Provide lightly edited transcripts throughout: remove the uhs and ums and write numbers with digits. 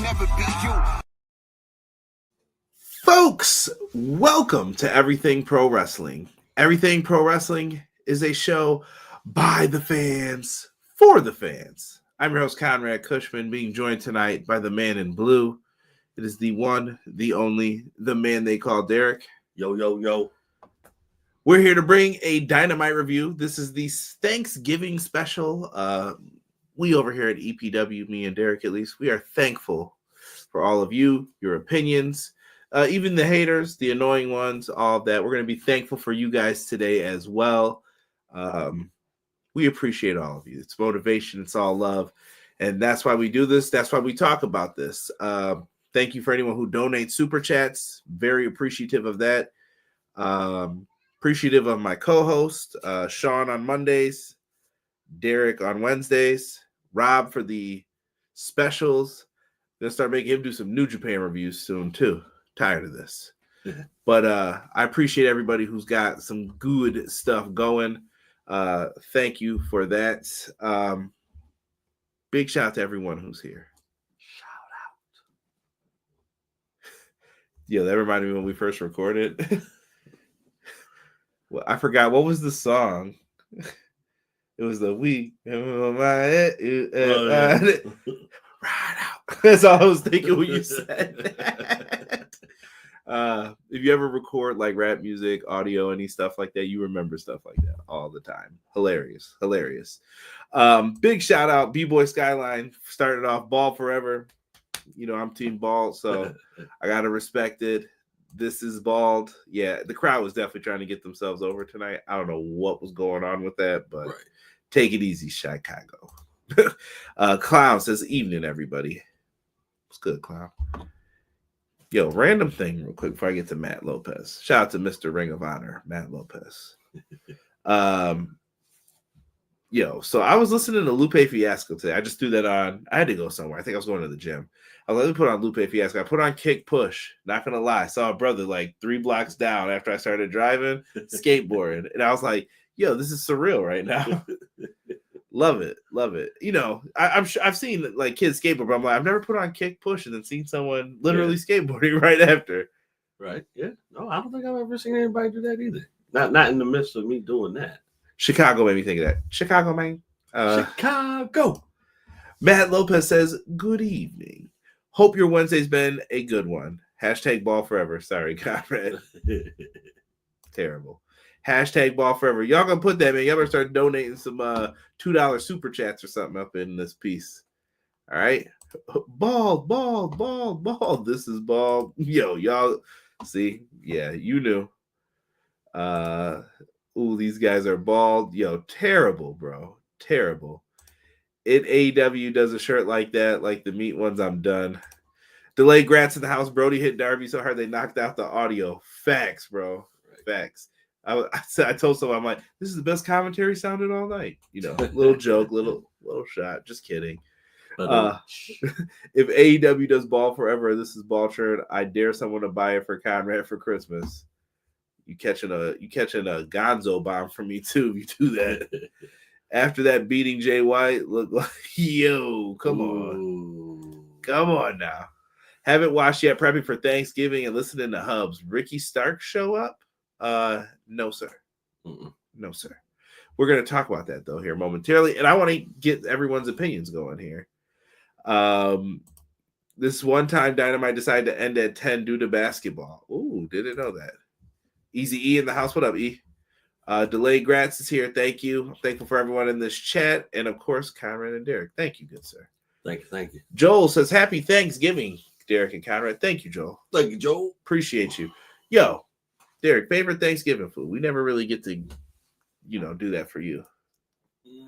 never be you. Folks, welcome to Everything Pro Wrestling. Everything Pro Wrestling is a show by the fans, for the fans. I'm your host, Conrad Cushman, being joined tonight by the man in blue. It is the one, the only, the man they call Derek. Yo, yo, yo. We're here to bring a Dynamite review. This is the Thanksgiving special. We over here at EPW, me and Derek at least, we are thankful for all of you, your opinions, even the haters, the annoying ones, all of that. We're going to be thankful for you guys today as well. We appreciate all of you. It's motivation. It's all love. And that's why we do this. That's why we talk about this. Thank you for anyone who donates super chats. Very appreciative of that. Appreciative of my co-host, Sean on Mondays, Derek on Wednesdays, Rob for the specials. Gonna start making him do some New Japan reviews soon too. Tired of this. But I appreciate everybody who's got some good stuff going. Thank you for that. Big shout out to everyone who's here. Shout out. Yeah, that reminded me when we first recorded. Well, I forgot, what was the song? It was the "We Ride Out." That's all I was thinking when you said that. If you ever record like rap music, audio, any stuff like that, you remember stuff like that all the time. Hilarious. Big shout out, B-Boy Skyline started off Ball Forever. You know, I'm Team Bald, so I gotta respect it. This is Bald. Yeah, the crowd was definitely trying to get themselves over tonight. I don't know what was going on with that, but right. Take it easy, Chicago. Clown says, evening, everybody. What's good, Clown? Yo, random thing real quick before I get to Matt Lopez. Shout out to Mr. Ring of Honor, Matt Lopez. So I was listening to Lupe Fiasco today. I just threw that on. I had to go somewhere. I think I was going to the gym. I let me put on Lupe Fiasco. I put on Kick Push. Not gonna lie, I saw a brother like 3 blocks down after I started driving, skateboarding, and I was like, "Yo, this is surreal right now." Love it. You know, I've seen like kids skateboard, but I'm like, I've never put on Kick Push and then seen someone literally skateboarding right after. Right? Yeah. No, I don't think I've ever seen anybody do that either. Not in the midst of me doing that. Chicago made me think of that. Chicago, man. Chicago. Matt Lopez says, "Good evening. Hope your Wednesday's been a good one. Hashtag Ball Forever." Sorry, Conrad. Terrible. Hashtag Ball Forever. Y'all gonna put that, man. Y'all better start donating some $2 super chats or something up in this piece. All right. Bald. This is Bald. Yo, y'all see? Yeah, you knew. These guys are bald. Yo, terrible, bro. Terrible. If AEW does a shirt like that, like the meat ones, I'm done. Delayed Grats in the house. Brody hit Darby so hard they knocked out the audio. Facts, bro. Facts. I told someone, I'm like, this is the best commentary sounded all night. You know, little joke, little shot. Just kidding. If AEW does Ball Forever, this is Ball shirt. I dare someone to buy it for Conrad for Christmas. You catching a Gonzo bomb from me too if you do that. After that beating Jay White, look like, yo, come on now. Haven't watched yet, prepping for Thanksgiving and listening to Hubs. Ricky Stark show up? No, sir. No, sir. We're going to talk about that, though, here momentarily, and I want to get everyone's opinions going here. This one time Dynamite decided to end at 10 due to basketball. Ooh, didn't know that. Easy E in the house. What up, E? Delayed Grats is here. Thank you. I'm thankful for everyone in this chat. And, of course, Conrad and Derek. Thank you, good sir. Thank you. Joel says, happy Thanksgiving, Derek and Conrad. Thank you, Joel. Thank you, Joel. Appreciate you. Yo, Derek, favorite Thanksgiving food? We never really get to, do that for you. You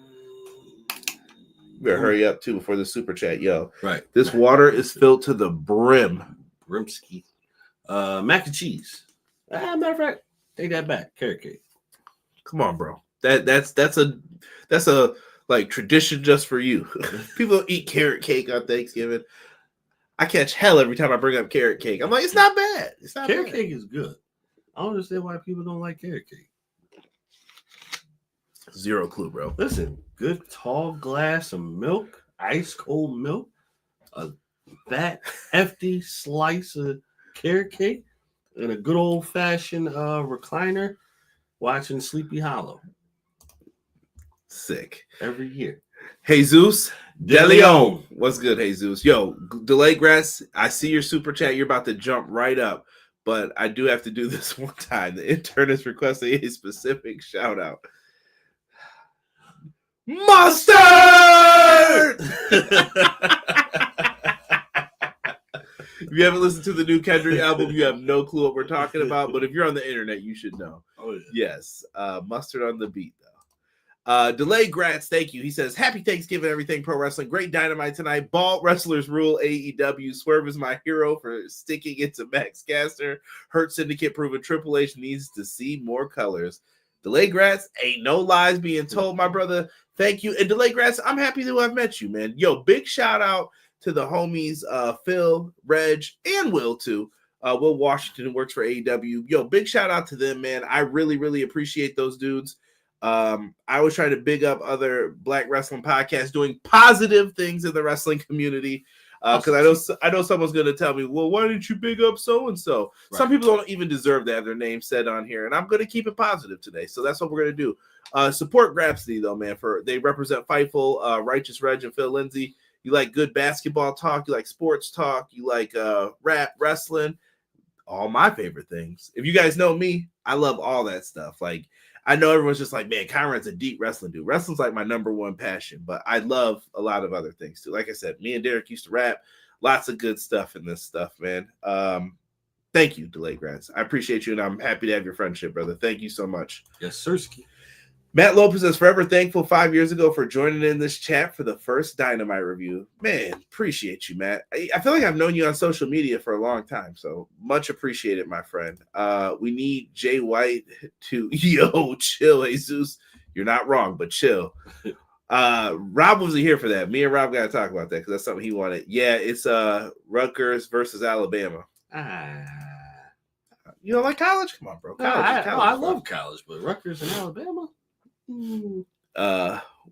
better hurry up, too, before the super chat. Yo, right. This water is filled to the brim. Brimski. Mac and cheese. Matter of fact, take that back. Carrot cake. Come on, bro. That's a like tradition just for you. People don't eat carrot cake on Thanksgiving. I catch hell every time I bring up carrot cake. I'm like, it's not bad. Carrot cake is good. I don't understand why people don't like carrot cake. Zero clue, bro. Listen, good tall glass of milk, ice cold milk, a that hefty slice of carrot cake and a good old fashioned recliner watching Sleepy Hollow. Sick. Every year. Jesus De Leon. What's good, Jesus? Yo, Delay Grass, I see your super chat. You're about to jump right up, but I do have to do this one time. The intern is requesting a specific shout out. Mustard! If you haven't listened to the new Kendrick album, you have no clue what we're talking about. But if you're on the internet, you should know. Oh, yeah. Yes. Mustard on the beat, though. Delay Gratz, thank you. He says, happy Thanksgiving, everything pro wrestling. Great Dynamite tonight. Bald wrestlers rule AEW. Swerve is my hero for sticking it to Max Caster. Hurt Syndicate proving Triple H needs to see more colors. Delay Gratz, ain't no lies being told, my brother. Thank you. And Delay Gratz, I'm happy to have met you, man. Yo, big shout out to the homies Phil, Reg, and Will, too. Will Washington, who works for AEW. Yo, big shout out to them, man. I really, really appreciate those dudes. I always try to big up other Black wrestling podcasts doing positive things in the wrestling community. Because I know someone's going to tell me, well, why didn't you big up so-and-so? Right. Some people don't even deserve to have their name said on here, and I'm going to keep it positive today. So that's what we're going to do. Support Grapsity, though, man. They represent Fightful, Righteous Reg, and Phil Lindsay. You like good basketball talk. You like sports talk. You like rap, wrestling. All my favorite things. If you guys know me, I love all that stuff. Like, I know everyone's just like, man, Conrad's a deep wrestling dude. Wrestling's like my number one passion, but I love a lot of other things too. Like I said, me and Derek used to rap. Lots of good stuff in this stuff, man. Thank you, Delay Grads. I appreciate you, and I'm happy to have your friendship, brother. Thank you so much. Yes, sirski. Matt Lopez is forever thankful 5 years ago for joining in this chat for the first Dynamite review. Man, appreciate you, Matt. I feel like I've known you on social media for a long time, so much appreciated, my friend. We need Jay White to, chill, Jesus. You're not wrong, but chill. Rob wasn't here for that. Me and Rob got to talk about that because that's something he wanted. Yeah, it's Rutgers versus Alabama. You don't like college? Come on, bro. College. I love college, but Rutgers and Alabama? Will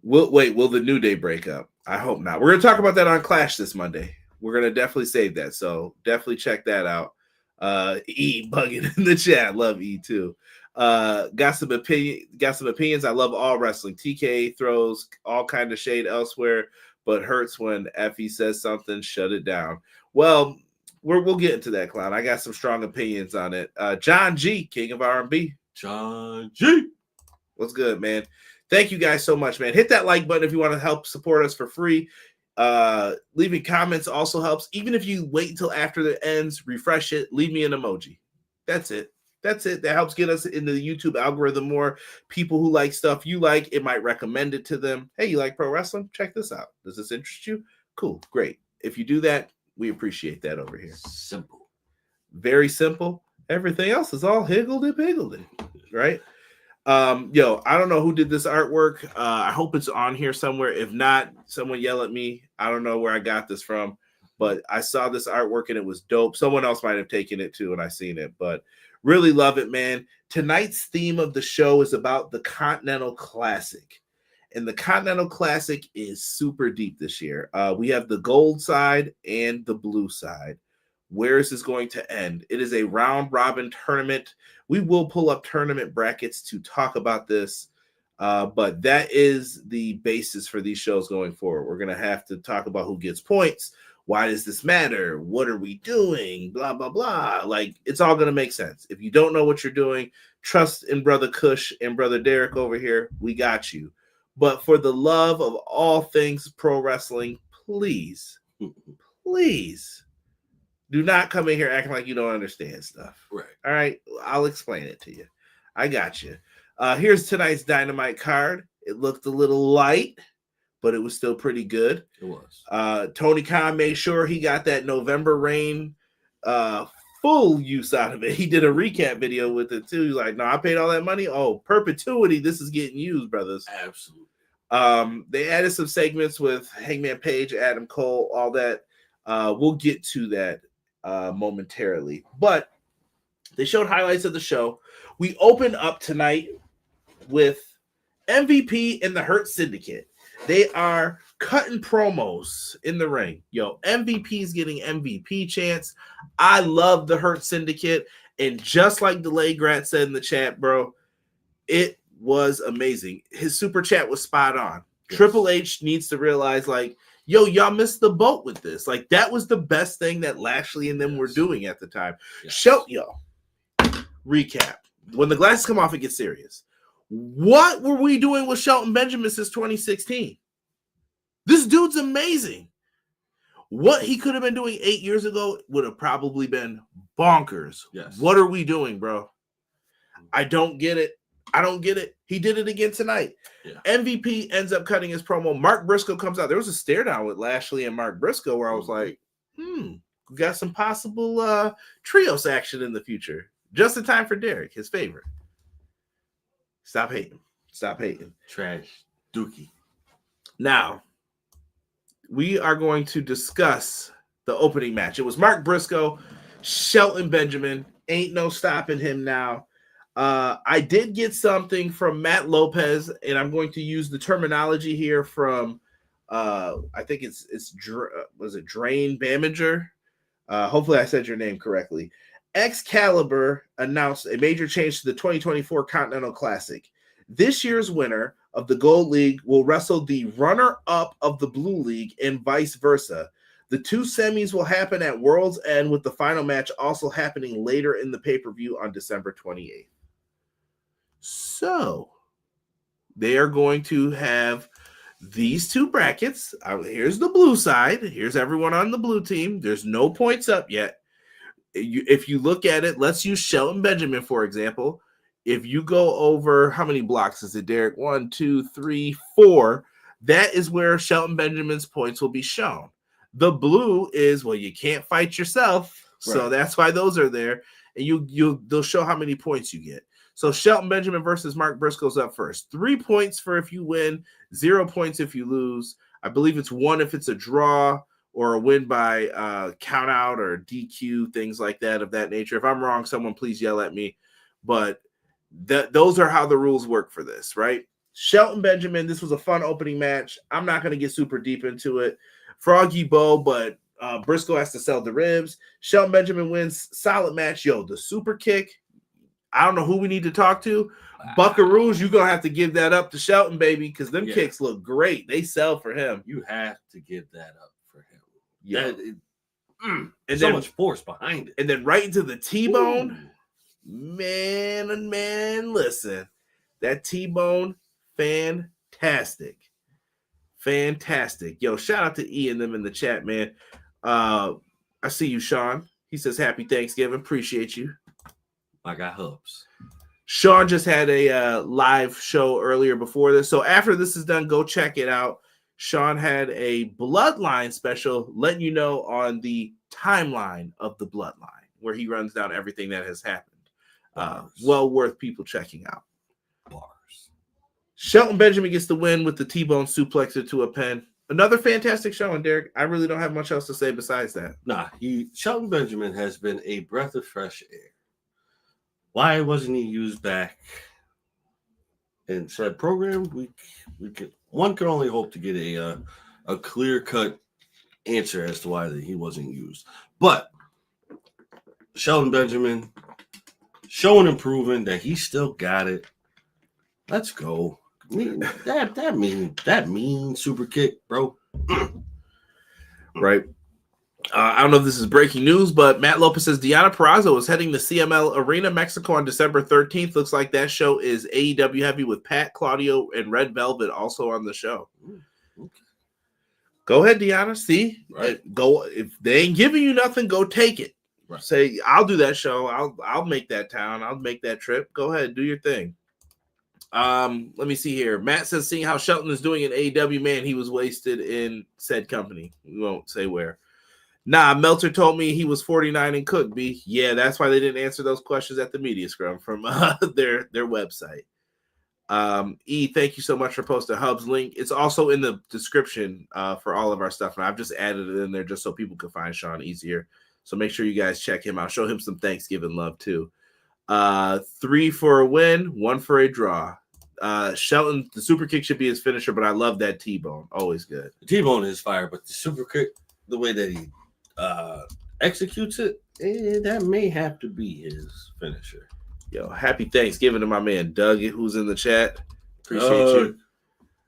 the New Day break up? I hope not. We're gonna talk about that on Clash this Monday. We're gonna definitely save that, so definitely check that out. E bugging in the chat. Love E too. Got some opinions. I love all wrestling. TK throws all kind of shade elsewhere, but hurts when Effie says something. Shut it down. Well, we'll get into that, clown. I got some strong opinions on it. John G, King of R&B. John G. What's good, man? Thank you guys so much, man. Hit that like button if you want to help support us for free. Leaving comments also helps. Even if you wait until after it ends, refresh it, leave me an emoji. That's it. That helps get us into the YouTube algorithm more. People who like stuff you like, it might recommend it to them. Hey, you like pro wrestling? Check this out. Does this interest you? Cool. Great. If you do that, we appreciate that over here. Simple. Very simple. Everything else is all higgledy-piggledy, right? Yo, I don't know who did this artwork. I hope it's on here somewhere. If not, someone yell at me. I don't know where I got this from, but I saw this artwork and it was dope. Someone else might have taken it too, and I seen it, but really love it, man. Tonight's theme of the show is about the Continental Classic. And the Continental Classic is super deep this year. We have the gold side and the blue side. Where is this going to end? It is a round-robin tournament. We will pull up tournament brackets to talk about this, but that is the basis for these shows going forward. We're going to have to talk about who gets points. Why does this matter? What are we doing? Blah, blah, blah. Like, it's all going to make sense. If you don't know what you're doing, trust in Brother Cush and Brother Derek over here. We got you. But for the love of all things pro wrestling, please, do not come in here acting like you don't understand stuff. Right. All right. I'll explain it to you. I got you. Here's tonight's Dynamite card. It looked a little light, but it was still pretty good. It was. Tony Khan made sure he got that November Rain full use out of it. He did a recap video with it too. He's like, no, I paid all that money. Oh, perpetuity. This is getting used, brothers. Absolutely. They added some segments with Hangman Page, Adam Cole, all that. We'll get to that momentarily, but they showed highlights of the show. We open up tonight with MVP and the Hurt Syndicate. They are cutting promos in the ring. Yo, MVP's getting MVP chance. I love the Hurt Syndicate. And just like Delay Grat said in the chat, bro, it was amazing. His super chat was spot on. Yes. Triple H needs to realize, like, yo, y'all missed the boat with this. Like, that was the best thing that Lashley and them were doing at the time. Yes. Recap. When the glasses come off, it gets serious. What were we doing with Shelton Benjamin since 2016? This dude's amazing. What he could have been doing 8 years ago would have probably been bonkers. Yes. What are we doing, bro? I don't get it. He did it again tonight. Yeah. MVP ends up cutting his promo. Mark Briscoe comes out. There was a stare down with Lashley and Mark Briscoe where I was like, we got some possible trios action in the future. Just in time for Derek, his favorite. Stop hating. Trash. Dookie. Now, we are going to discuss the opening match. It was Mark Briscoe, Shelton Benjamin. Ain't no stopping him now. I did get something from Matt Lopez, and I'm going to use the terminology here from I think was it Drain Bamager? Hopefully I said your name correctly. Excalibur announced a major change to the 2024 Continental Classic. This year's winner of the Gold League will wrestle the runner-up of the Blue League and vice versa. The two semis will happen at World's End, with the final match also happening later in the pay-per-view on December 28th. So, they are going to have these two brackets. Here's the blue side. Here's everyone on the blue team. There's no points up yet. If you look at it, let's use Shelton Benjamin, for example. If you go over, how many blocks is it, Derek? 1, 2, 3, 4. That is where Shelton Benjamin's points will be shown. The blue is, well, you can't fight yourself. Right. So that's why those are there. And they'll show how many points you get. So Shelton Benjamin versus Mark Briscoe's up first. 3 points for if you win, 0 points if you lose. I believe it's 1 if it's a draw or a win by count out or DQ, things like that of that nature. If I'm wrong, someone please yell at me. But those are how the rules work for this, right? Shelton Benjamin, this was a fun opening match. I'm not going to get super deep into it. Froggy Bow, but Briscoe has to sell the ribs. Shelton Benjamin wins. Solid match. Yo, the super kick. I don't know who we need to talk to. Wow. Buckaroos, you're going to have to give that up to Shelton, baby, because them kicks look great. They sell for him. You have to give that up for him. Yeah. And so much force behind it. And then right into the T-bone. Ooh. Man, listen. That T-bone, fantastic. Yo, shout out to E and them in the chat, man. I see you, Sean. He says, happy Thanksgiving. Appreciate you. I got hopes. Sean just had a live show earlier before this. So after this is done, go check it out. Sean had a Bloodline special letting you know on the timeline of the Bloodline, where he runs down everything that has happened. Well worth people checking out. Bars. Shelton Benjamin gets the win with the T-bone suplexer to a pin. Another fantastic showing, Derek. I really don't have much else to say besides that. Nah, Shelton Benjamin has been a breath of fresh air. Why wasn't he used back in said program? One can only hope to get a clear-cut answer as to why he wasn't used. But Shelton Benjamin showing and proving that he still got it. Let's go. That mean super kick, bro. Right. I don't know if this is breaking news, but Matt Lopez says Deonna Purrazzo is heading to CML Arena, Mexico on December 13th. Looks like that show is AEW heavy with Pat, Claudio, and Red Velvet also on the show. Okay. Go ahead, Deonna. See? Right. Go. If they ain't giving you nothing, go take it. Right. Say, I'll do that show. I'll make that town. I'll make that trip. Go ahead. Do your thing. Let me see here. Matt says, seeing how Shelton is doing in AEW, man, he was wasted in said company. We won't say where. Nah, Meltzer told me he was 49 and cooked, B. Yeah, that's why they didn't answer those questions at the media scrum from their website. E, thank you so much for posting Hub's link. It's also in the description for all of our stuff, and I've just added it in there just so people can find Sean easier. So make sure you guys check him out. Show him some Thanksgiving love, too. 3 for a win, 1 for a draw. Shelton, the super kick should be his finisher, but I love that T-bone. Always good. The T-bone is fire, but the super kick, the way that he executes it, that may have to be his finisher. Yo, happy Thanksgiving to my man Doug, who's in the chat. Appreciate you.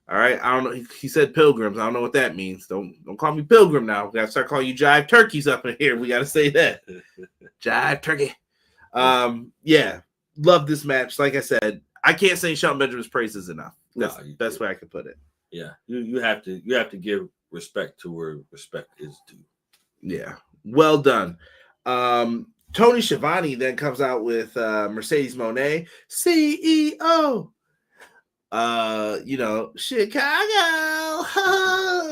All right, I don't know. He said pilgrims. I don't know what that means. Don't call me pilgrim now. We gotta start calling you jive turkeys up in here. We gotta say that. Jive turkey. Yeah, love this match. Like I said, I can't say Shelton Benjamin's praises enough. That's the best way I could put it. Yeah, you have to give respect to where respect is due. Yeah, well done. Tony Schiavone then comes out with Mercedes Moné, CEO. Chicago.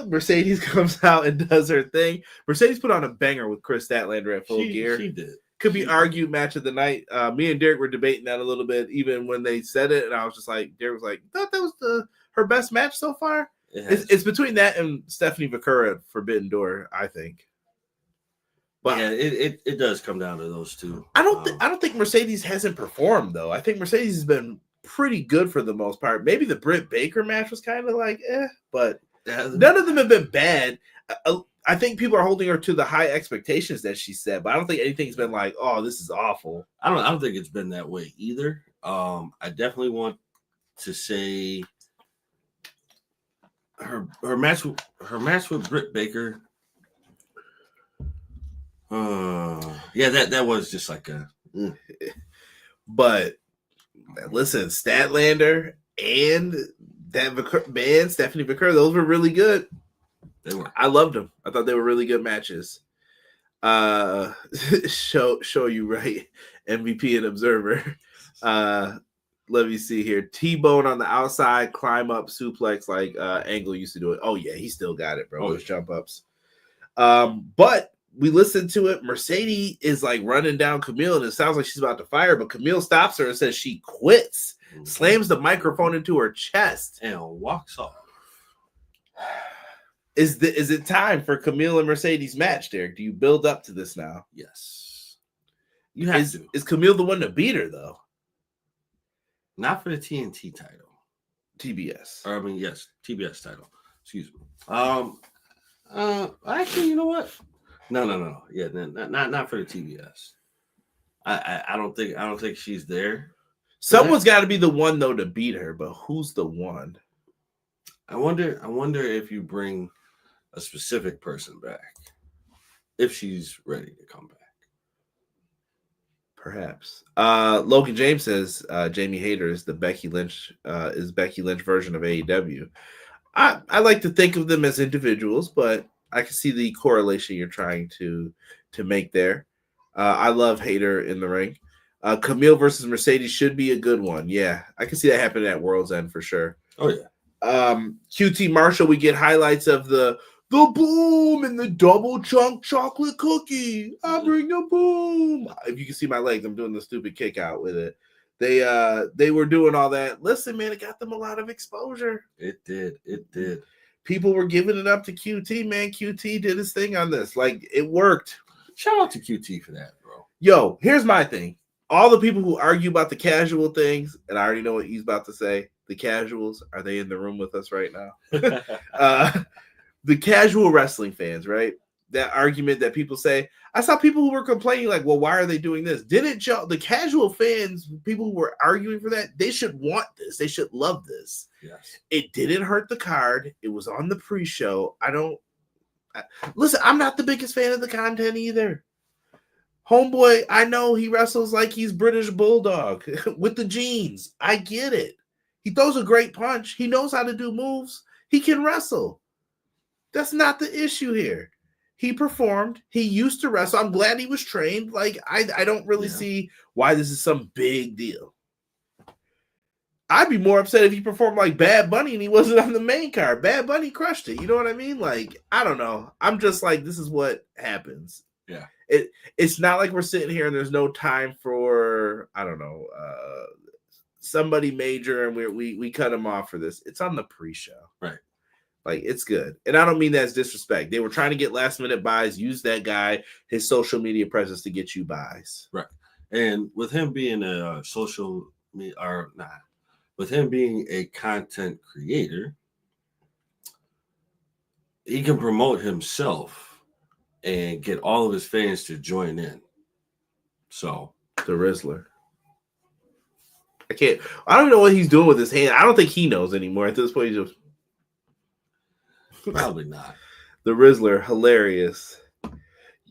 Mercedes comes out and does her thing. Mercedes put on a banger with Chris Statlander at full gear. She did. Could be argued match of the night. Me and Derek were debating that a little bit, even when they said it, and I was just like, Derek was like, thought that was her best match so far. It's between that and Stephanie Vakura at Forbidden Door, I think. But yeah, it does come down to those two. I don't think Mercedes hasn't performed though. I think Mercedes has been pretty good for the most part. Maybe the Britt Baker match was kind of like but none of them have been bad. I think people are holding her to the high expectations that she set, but I don't think anything's been like, oh, this is awful. I don't think it's been that way either. I definitely want to say her match with Britt Baker. That was just like a. But listen, Statlander and that Stephanie Vakura, those were really good. They were. I loved them. I thought they were really good matches. Show you right, MVP and Observer. Let me see here. T-bone on the outside, climb up, suplex like Angle used to do it. Oh yeah, he still got it, bro. Those jump ups. But we listened to it. Mercedes is like running down Camille, and it sounds like she's about to fire, but Camille stops her and says she quits, slams the microphone into her chest, and walks off. Is it time for Camille and Mercedes match, Derek? Do you build up to this now? Yes. You have to. Is Camille the one to beat her, though? Not for the TNT title. TBS. Or, yes, TBS title. Excuse me. Actually, you know what? No. Yeah, not for the TBS. I don't think she's there. Someone's got to be the one though to beat her, but who's the one? I wonder if you bring a specific person back, if she's ready to come back. Perhaps. Logan James says Jamie Hayter is the Becky Lynch version of AEW. I like to think of them as individuals, but I can see the correlation you're trying to make there. I love Hayter in the ring. Camille versus Mercedes should be a good one. Yeah, I can see that happening at World's End for sure. Oh yeah. QT Marshall, we get highlights of the boom and the double chunk chocolate cookie. I bring the boom. If you can see my legs, I'm doing the stupid kick out with it. They were doing all that. Listen, man, it got them a lot of exposure. It did. People were giving it up to QT, man. QT did his thing on this. Like, it worked. Shout out to QT for that, bro. Yo, here's my thing. All the people who argue about the casual things, and I already know what he's about to say, the casuals, are they in the room with us right now? The casual wrestling fans, right? That argument that people say, I saw people who were complaining like, well, why are they doing this? The casual fans, people who were arguing for that, they should want this. They should love this. Yes. It didn't hurt the card. It was on the pre-show. Listen, I'm not the biggest fan of the content either. Homeboy, I know he wrestles like he's British Bulldog with the jeans. I get it. He throws a great punch. He knows how to do moves. He can wrestle. That's not the issue here. He performed. He used to wrestle. I'm glad he was trained. Like, I don't really see why this is some big deal. I'd be more upset if he performed like Bad Bunny and he wasn't on the main card. Bad Bunny crushed it. You know what I mean? Like, I don't know. I'm just like, this is what happens. Yeah. It's not like we're sitting here and there's no time for, I don't know, somebody major and we cut him off for this. It's on the pre-show. Right. Like, it's good. And I don't mean that as disrespect. They were trying to get last minute buys, use that guy, his social media presence to get you buys. Right. And with him being a social media, or not, with him being a content creator, he can promote himself and get all of his fans to join in. So the Rizzler. I don't know what he's doing with his hand. I don't think he knows anymore at this point. He's just probably not. The Rizzler, hilarious.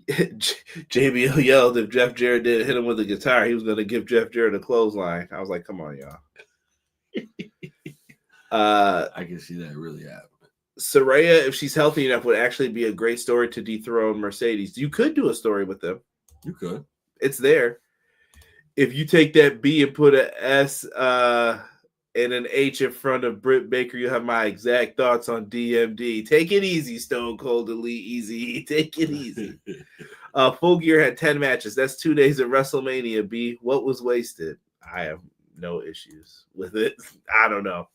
JBL yelled if Jeff Jarrett didn't hit him with a guitar, he was going to give Jeff Jarrett a clothesline. I was like, come on, y'all. I can see that really happening. Saraya, if she's healthy enough, would actually be a great story to dethrone Mercedes. You could do a story with them. You could. It's there. If you take that B and put an S and an H in front of Britt Baker, you have my exact thoughts on DMD. Take it easy, Stone Cold Elite Easy. Take it easy. Full Gear had 10 matches. That's 2 days of WrestleMania, B. What was wasted? I have no issues with it. I don't know.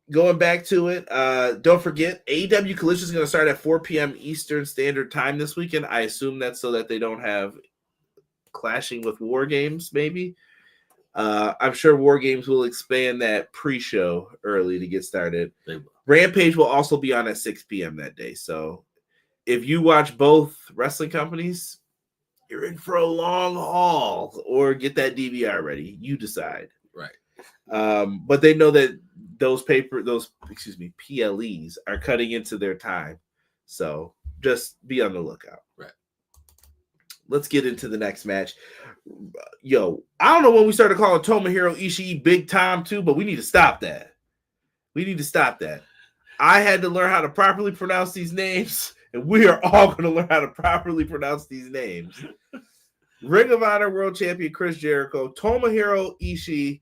Going back to it, don't forget, AEW Collision is going to start at 4 p.m. Eastern Standard Time this weekend. I assume that's so that they don't have clashing with War Games, maybe. I'm sure War Games will expand that pre-show early to get started. Rampage will also be on at 6 p.m. that day. So if you watch both wrestling companies, you're in for a long haul, or get that DVR ready. You decide. Right. But they know that those PLEs are cutting into their time. So just be on the lookout. Right. Let's get into the next match. Yo, I don't know when we started calling Tomohiro Ishii Big Time too, but we need to stop that. I had to learn how to properly pronounce these names, and we are all going to learn how to properly pronounce these names. Ring of Honor World Champion Chris Jericho, Tomohiro Ishii.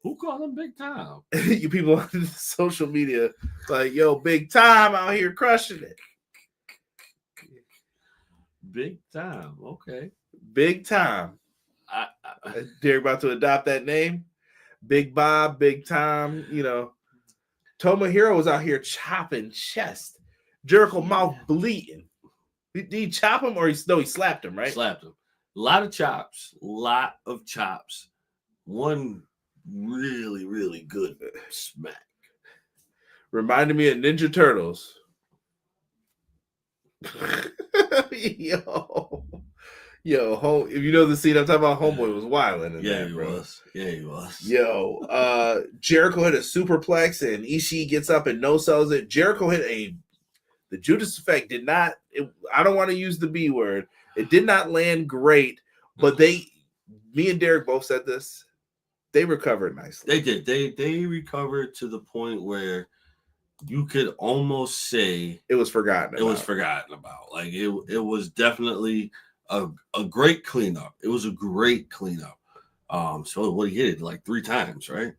Who called him Big Time? You people on social media, like, yo, Big Time out here crushing it. Big Time, okay. Big Time. They're about to adopt that name. Big Bob, Big Time, you know. Tomohiro was out here chopping chest. Jericho mouth bleeding. Did he chop him or he slapped him, right? Slapped him. A lot of chops. One really, really good smack. Reminded me of Ninja Turtles. Yo, if you know the scene I'm talking about, Homeboy was wilding. Yeah, he was. Yo, Jericho hit a superplex and Ishii gets up and no sells it. Jericho hit the Judas effect did not. I don't want to use the B word. It did not land great, but me and Derek both said this. They recovered nicely. They did. They recovered to the point where you could almost say it was forgotten about. Like it was definitely a great cleanup. It was a great cleanup. So what he hit it like 3 times, right?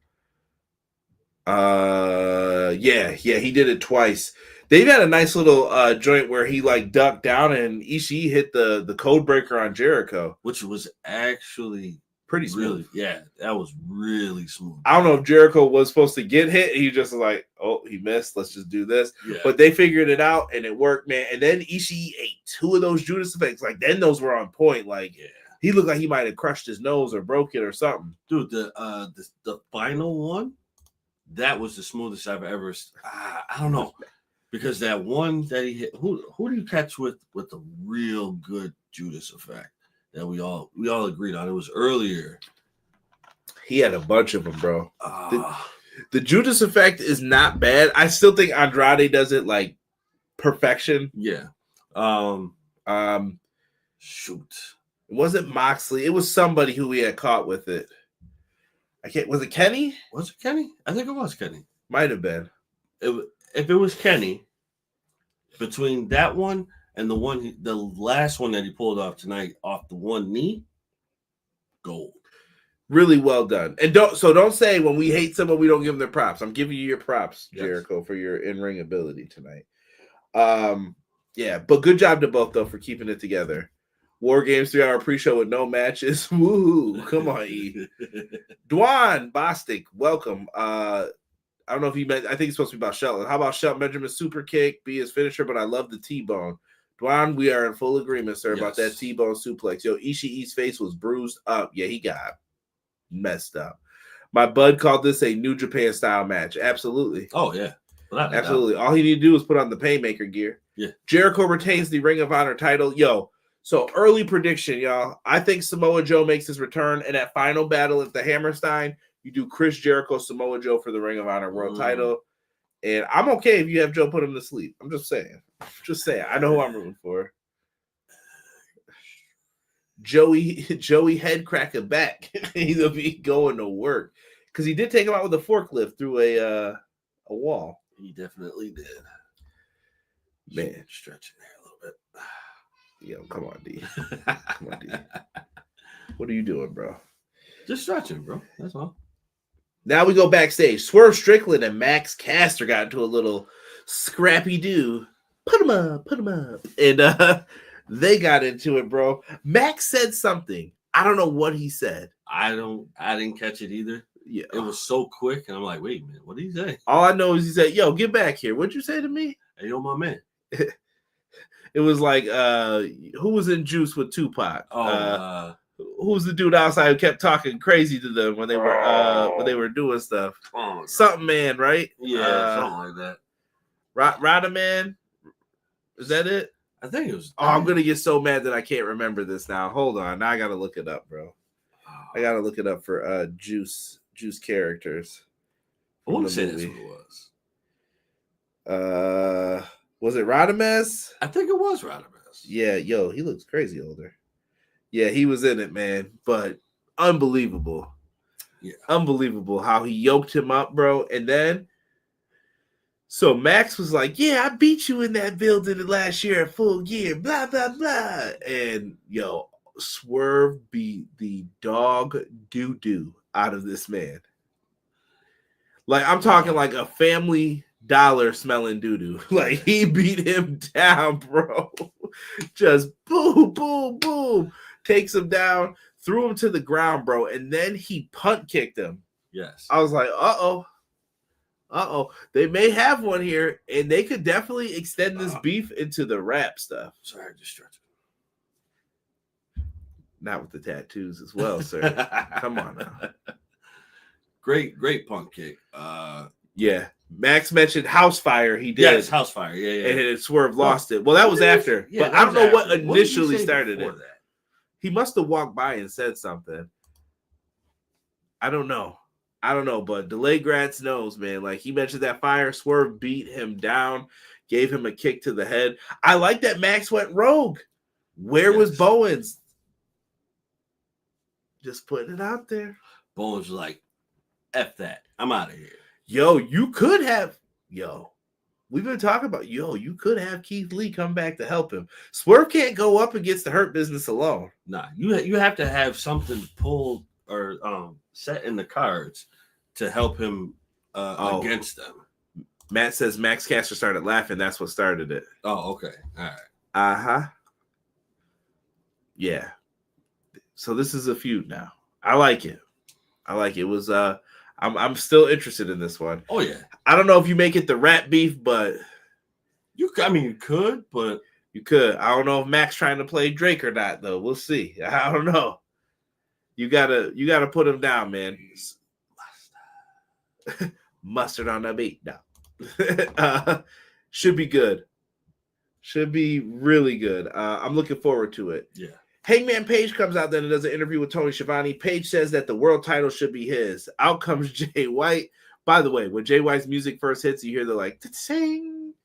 Yeah, he did it twice. They've had a nice little joint where he like ducked down and Ishii hit the code breaker on Jericho, which was actually pretty smooth. Yeah, that was really smooth. I don't know if Jericho was supposed to get hit. He just was like, oh, he missed. Let's just do this. Yeah. But they figured it out and it worked, man. And then Ishii ate 2 of those Judas effects. Like, then those were on point. Like, he looked like he might have crushed his nose or broke it or something. Dude, the final one, that was the smoothest I've ever. I don't know, because that one that he hit. Who do you catch with the real good Judas effect that we all agreed on? It was earlier. He had a bunch of them, bro. The Judas effect is not bad. I still think Andrade does it like perfection. Yeah. Shoot. It wasn't Moxley. It was somebody who we had caught with it. Was it Kenny? Was it Kenny? I think it was Kenny. Might have been. If it was Kenny, between that one and the last one that he pulled off tonight, off the one knee, gold. Really well done. And don't say when we hate someone we don't give them their props. I'm giving you your props, Jericho, for your in-ring ability tonight. Yeah, but good job to both though for keeping it together. War Games 3-hour pre-show with no matches. Woohoo! Come on, E. Dwan Bostic, welcome. I don't know if you meant. I think it's supposed to be about Shelton. How about Shelton Benjamin's super kick be his finisher? But I love the T-bone. Dwan, we are in full agreement, sir, about that T-bone suplex. Yo, Ishii's face was bruised up. Yeah, he got. messed up. My bud called this a New Japan style match. Absolutely. Oh, yeah. Absolutely. All he needed to do was put on the Paymaker gear. Yeah. Jericho retains the Ring of Honor title. Yo, so early prediction, y'all. I think Samoa Joe makes his return in that final battle at the Hammerstein. You do Chris Jericho, Samoa Joe for the Ring of Honor World title. And I'm okay if you have Joe put him to sleep. I'm just saying. I know who I'm rooting for. Joey head cracking back. He'll be going to work. Because he did take him out with a forklift through a wall. He definitely did. Man. Stretching there a little bit. Yo, come on, D. Come on, D. What are you doing, bro? Just stretching, bro. That's all. Now we go backstage. Swerve Strickland and Max Caster got into a little scrappy do. Put him up. And they got into it, bro. Max said something. I don't know what he said. I didn't catch it either. Yeah. It was so quick, and I'm like, wait a minute, what did he say? All I know is he said, yo, get back here. What'd you say to me? Hey, yo, my man. It was like, who was in Juice with Tupac? Who was the dude outside who kept talking crazy to them when they were doing stuff? Something man, right? Yeah, something like that. Rada Man? Is that it? I think it was. Oh, I'm gonna get so mad that I can't remember this now. Hold on, now I gotta look it up, bro. I gotta look it up for Juice characters. I want to say that's what it was. Was it Radamez? I think it was Radamez. Yeah, yo, he looks crazy older. Yeah, he was in it, man. But unbelievable. Yeah. Unbelievable how he yoked him up, bro. And then, so Max was like, yeah, I beat you in that building last year at Full Gear, blah, blah, blah. And, yo, Swerve beat the dog doo-doo out of this man. Like, I'm talking like a Family Dollar smelling doo-doo. Like, he beat him down, bro. Just boom, boom, boom. Takes him down, threw him to the ground, bro. And then he punt kicked him. Yes. I was like, uh-oh. They may have one here, and they could definitely extend this beef into the rap stuff. Sorry, just stretching. Not with the tattoos as well, sir. Come on now. Great punt kick. Yeah. Max mentioned House Fire. He did. Yes, House Fire. Yeah. And it Swerve lost it. Well, that was after. Yeah, but I don't know after. what initially started it. That? He must have walked by and said something. I don't know, but Delay Gratz knows, man. Like, he mentioned that fire. Swerve beat him down, gave him a kick to the head. I like that Max went rogue. Where was Bowens? Just putting it out there. Bowens was like, F that. I'm out of here. Yo, you could have. We've been talking about, you could have Keith Lee come back to help him. Swerve can't go up against the Hurt Business alone. Nah, you have to have something pulled or set in the cards to help him against them. Matt says Max Caster started laughing. That's what started it. Oh, okay. All right. Uh-huh. Yeah. So this is a feud now. I like it. It was I'm still interested in this one. Oh yeah. I don't know if you make it the rap beef, but you could, but you could. I don't know if Max trying to play Drake or not, though. We'll see. I don't know. You gotta put him down, man. Mustard on the beat. No. Should be good. Should be really good. I'm looking forward to it. Yeah. Hangman Page comes out then and does an interview with Tony Schiavone. Page says that the world title should be his. Out comes Jay White. By the way, when Jay White's music first hits, you hear the like sing.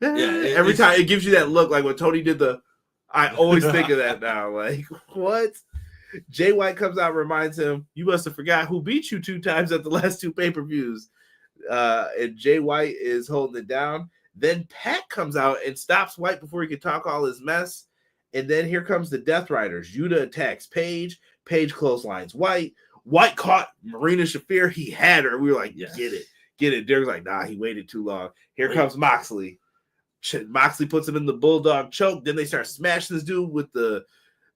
Yeah, every time it gives you that look like when Tony did the. I always think of that now. Like, what? Jay White comes out and reminds him, you must have forgot who beat you 2 times at the last 2 pay-per-views. And Jay White is holding it down. Then Pat comes out and stops White before he can talk all his mess. And then here comes the Death Riders. Yuta attacks Page. Page clotheslines White. White caught Marina Shafir. He had her. We were like, yes. Get it. Derek's like, nah, he waited too long. Here comes Moxley. Moxley puts him in the Bulldog choke. Then they start smashing this dude with the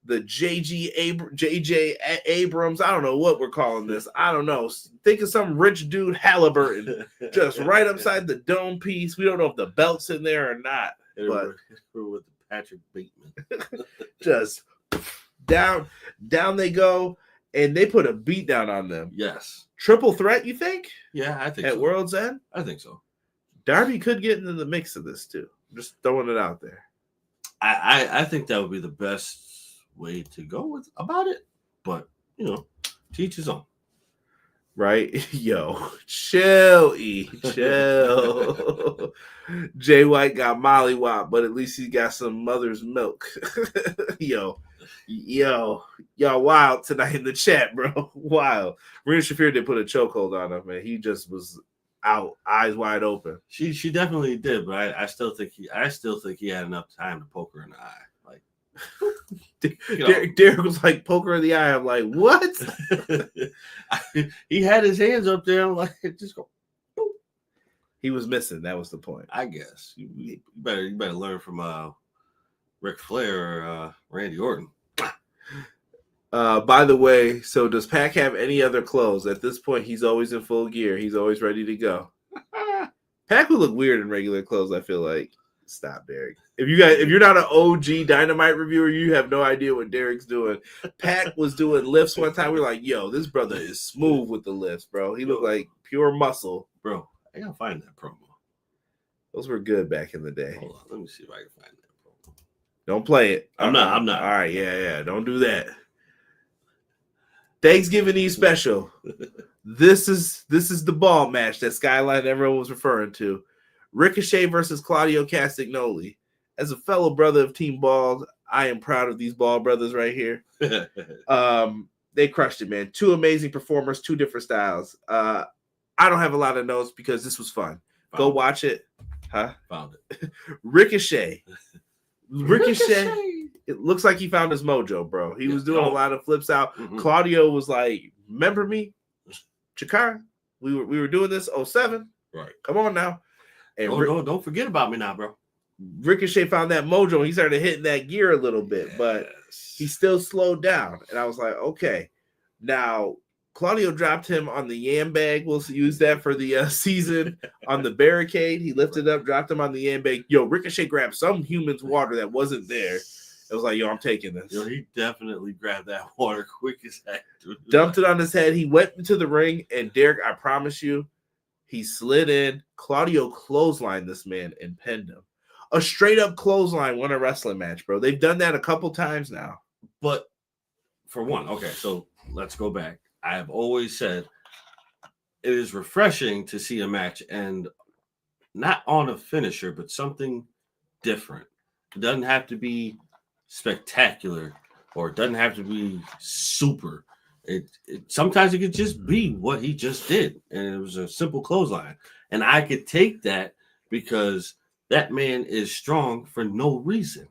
JJ Abrams. I don't know what we're calling this. I don't know. Think of some rich dude, Halliburton, just right upside the dome piece. We don't know if the belt's in there or not. But with Patrick Bateman. Just down they go. and they put a beat down on them. Yes. Triple threat, you think? Yeah, I think at so. World's End? I think so. Darby could get into the mix of this too. Just throwing it out there. I think that would be the best way to go about it. But, teach his own. Right? Yo, chill, chill. Jay White got mollywop, but at least he got some mother's milk. Yo, wild tonight in the chat, bro. Wild. Rhea Shafir did put a chokehold on him, man. He just was out, eyes wide open. She definitely did, but I still think he had enough time to poke her in the eye. Like Derek was like, poker in the eye. I'm like, what? He had his hands up there. I'm like, just go. Boop. He was missing. That was the point. I guess you better learn from Ric Flair or Randy Orton. By the way, so does Pac have any other clothes? At this point, he's always in full gear. He's always ready to go. Pac would look weird in regular clothes, I feel like. Stop, Derek. If you're not an OG Dynamite reviewer, you have no idea what Derek's doing. Pac was doing lifts one time. We were like, yo, this brother is smooth with the lifts, bro. He looked like pure muscle. Bro, I gotta find that promo. Those were good back in the day. Hold on, let me see if I can find that promo. Don't play it. I'm not. All right, yeah. Don't do that. Thanksgiving Eve special. This is the ball match that Skyline everyone was referring to. Ricochet versus Claudio Castagnoli. As a fellow brother of Team Ball, I am proud of these Ball brothers right here. They crushed it, man. Two amazing performers, two different styles. I don't have a lot of notes because this was fun. Go watch it. Huh? Found it. Ricochet. It looks like he found his mojo, bro. He was doing a lot of flips out. Mm-hmm. Claudio was like, remember me? Chikara? We were doing this 07. Right. Come on now. And don't forget about me now, bro. Ricochet found that mojo and he started hitting that gear a little bit, but he still slowed down. And I was like, okay. Now, Claudio dropped him on the yam bag. We'll use that for the season. On the barricade, he lifted up, dropped him on the yam bag. Yo, Ricochet grabbed some human's water that wasn't there. It was like, yo, I'm taking this. Yo, he definitely grabbed that water quick as heck. Dumped it on his head. He went into the ring, and Derek, I promise you, he slid in. Claudio clotheslined this man and pinned him. A straight-up clothesline won a wrestling match, bro. They've done that a couple times now. But for one, okay, so let's go back. I have always said it is refreshing to see a match and not on a finisher, but something different. It doesn't have to be spectacular or it doesn't have to be super. It sometimes it could just be what he just did, and it was a simple clothesline. And I could take that because that man is strong for no reason.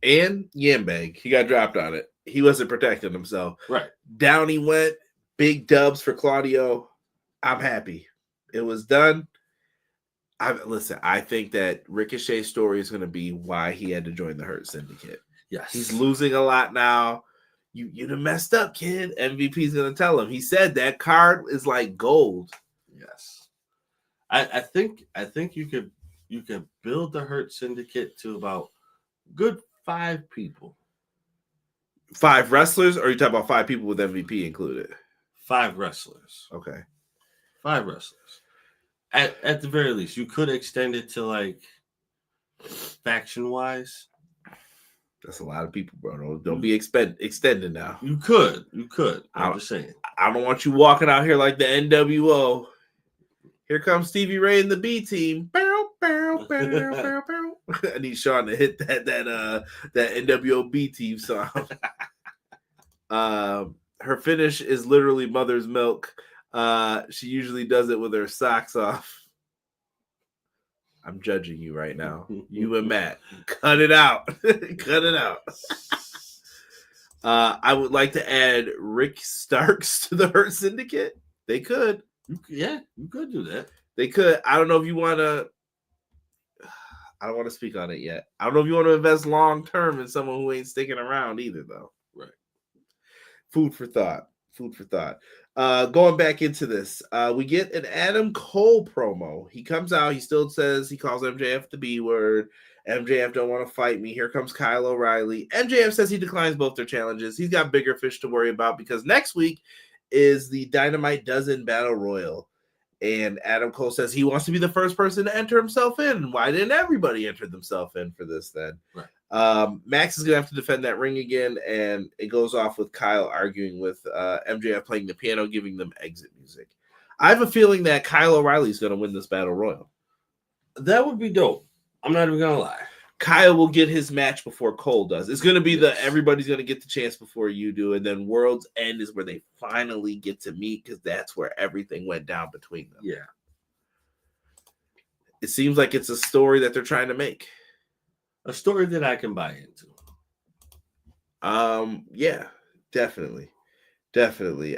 And Yambag, he got dropped on it. He wasn't protecting himself. Right. Down he went. Big dubs for Claudio. I'm happy. It was done. I think that Ricochet's story is going to be why he had to join the Hurt Syndicate. Yes. He's losing a lot now. You done messed up, kid. MVP's going to tell him. He said that card is like gold. Yes. I think you could build the Hurt Syndicate to about good 5 people. 5 wrestlers, or are you talking about 5 people with MVP included? 5 wrestlers. Okay. 5 wrestlers. At the very least, you could extend it to like faction wise. That's a lot of people, bro. Don't be extending now. You could. I'm just saying. I don't want you walking out here like the NWO. Here comes Stevie Ray and the B team. I need Sean to hit that NWO B team song. Her finish is literally mother's milk. She usually does it with her socks off. I'm judging you right now. You and Matt. Cut it out. Cut it out. I would like to add Rick Starks to the Hurt Syndicate. They could. You could do that. They could. I don't know if you want to. I don't want to speak on it yet. I don't know if you want to invest long term in someone who ain't sticking around either, though. Right. Food for thought. Going back into this, we get an Adam Cole promo. He comes out. He still says he calls MJF the B word. MJF don't want to fight me. Here comes Kyle O'Reilly. MJF says he declines both their challenges. He's got bigger fish to worry about because next week is the Dynamite Dozen Battle Royal. And Adam Cole says he wants to be the first person to enter himself in. Why didn't everybody enter themselves in for this then? Right. Max is going to have to defend that ring again, and it goes off with Kyle arguing with MJF playing the piano, giving them exit music. I have a feeling that Kyle O'Reilly is going to win this Battle Royal. That would be dope. I'm not even going to lie. Kyle will get his match before Cole does. It's going to be everybody's going to get the chance before you do, and then World's End is where they finally get to meet because that's where everything went down between them. Yeah. It seems like it's a story that they're trying to make. A story that I can buy into. Yeah, definitely.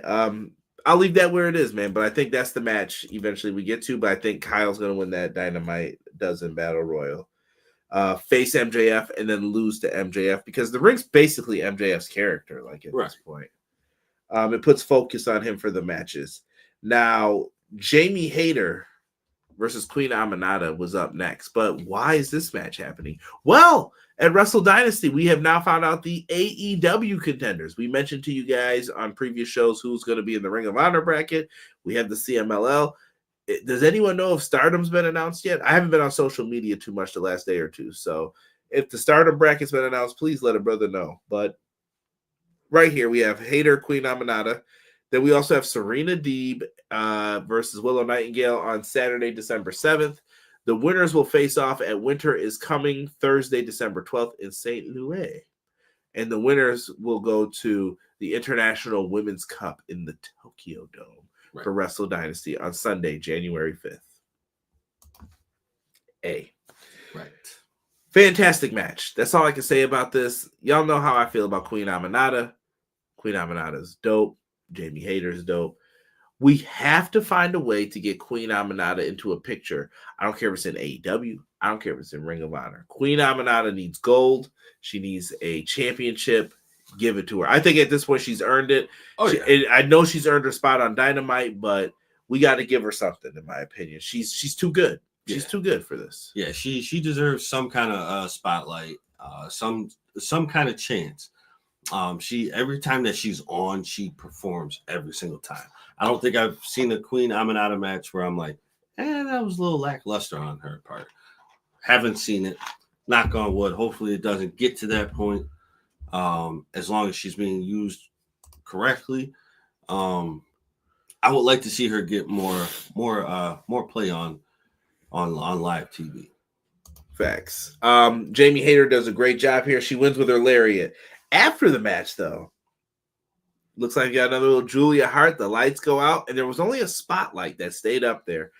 I'll leave that where it is, man, but I think that's the match eventually we get to, but I think Kyle's going to win that Dynamite Dozen Battle Royal. Face MJF and then lose to MJF because the ring's basically MJF's character, like at this point. It puts focus on him for the matches. Now, Jamie Hayter versus Queen Aminata was up next, but why is this match happening? Well, at Wrestle Dynasty, we have now found out the AEW contenders. We mentioned to you guys on previous shows who's going to be in the Ring of Honor bracket. We have the CMLL. Does anyone know if Stardom's been announced yet? I haven't been on social media too much the last day or two. So if the Stardom bracket's been announced, please let a brother know. But right here, we have Hayter, Queen Aminata. Then we also have Serena Deeb versus Willow Nightingale on Saturday, December 7th. The winners will face off at Winter is Coming Thursday, December 12th in St. Louis. And the winners will go to the International Women's Cup in the Tokyo Dome. For Wrestle Dynasty on Sunday, January 5th. Right. Fantastic match. That's all I can say about this. Y'all know how I feel about Queen Aminata. Queen Aminata is dope. Jamie Hayter is dope. We have to find a way to get Queen Aminata into a picture. I don't care if it's in AEW. I don't care if it's in Ring of Honor. Queen Aminata needs gold. She needs a championship. Give it to her. I think at this point she's earned it. I know she's earned her spot on Dynamite, but we got to give her something, in my opinion. She's too good. She's too good for this. Yeah, she deserves some kind of spotlight, some kind of chance. She every time that she's on, she performs every single time. I don't think I've seen a Queen Aminata match where I'm like, that was a little lackluster on her part. Haven't seen it. Knock on wood. Hopefully it doesn't get to that point. As long as she's being used correctly, I would like to see her get more play on live TV. Facts. Jamie Hayter does a great job here. She wins with her lariat. After the match, though, looks like you got another little Julia Hart. The lights go out, and there was only a spotlight that stayed up there.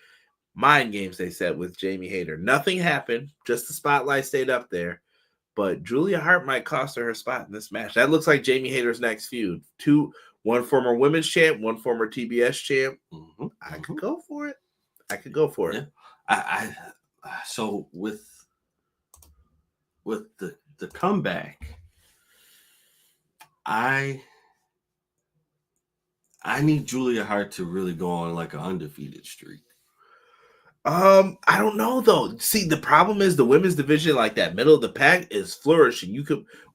Mind games, they said, with Jamie Hayter. Nothing happened. Just the spotlight stayed up there. But Julia Hart might cost her spot in this match. That looks like Jamie Hayter's next feud. One former women's champ, one former TBS champ. Mm-hmm. I could go for it. Yeah. I so with the comeback, I need Julia Hart to really go on like an undefeated streak. I don't know though. See, the problem is the women's division, like that middle of the pack, is flourishing.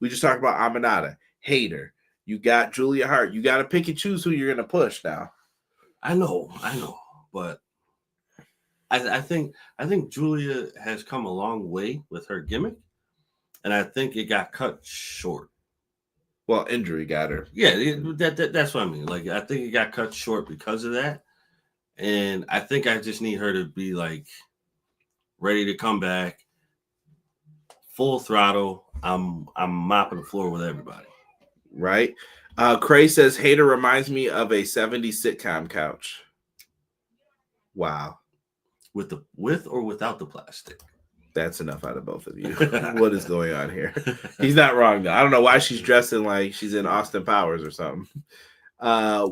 We just talked about Aminata, Hayter. You got Julia Hart. You got to pick and choose who you're gonna push now. I know, but I think Julia has come a long way with her gimmick, and I think it got cut short. Well, injury got her. Yeah, that's what I mean. Like, I think it got cut short because of that. And I think I just need her to be like ready to come back, full throttle. I'm mopping the floor with everybody. Right. Cray says Hayter reminds me of a 70s sitcom couch. Wow. With or without the plastic? That's enough out of both of you. What is going on here? He's not wrong though. I don't know why she's dressing like she's in Austin Powers or something.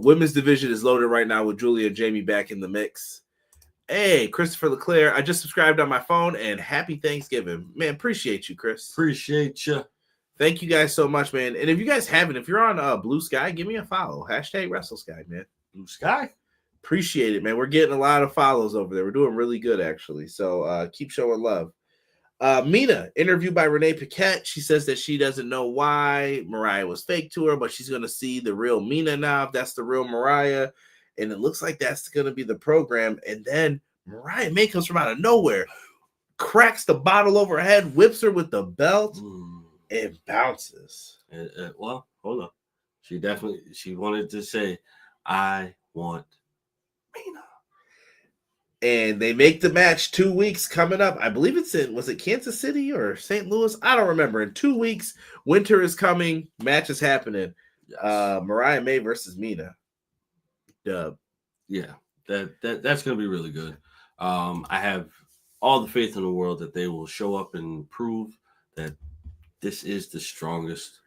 Women's division is loaded right now with Julia and Jamie back in the mix. Hey, Christopher LeClaire, I just subscribed on my phone, and happy Thanksgiving. Man, appreciate you, Chris. Appreciate you. Thank you guys so much, man. And if you guys haven't, if you're on Blue Sky, give me a follow. #WrestleSky, man. Blue Sky. Appreciate it, man. We're getting a lot of follows over there. We're doing really good, actually. So keep showing love. Mina, interviewed by Renee Paquette. She says that she doesn't know why Mariah was fake to her, but she's going to see the real Mina now, if that's the real Mariah. And it looks like that's going to be the program. And then Mariah May comes from out of nowhere, cracks the bottle over her head, whips her with the belt, and bounces. Well, hold on. She wanted to say, I want Mina. And they make the match 2 weeks coming up. I believe it's was it Kansas City or St. Louis? I don't remember. In 2 weeks, winter is coming. Match is happening. Yes. Mariah May versus Mina. Dub. Yeah, that's going to be really good. I have all the faith in the world that they will show up and prove that this is the strongest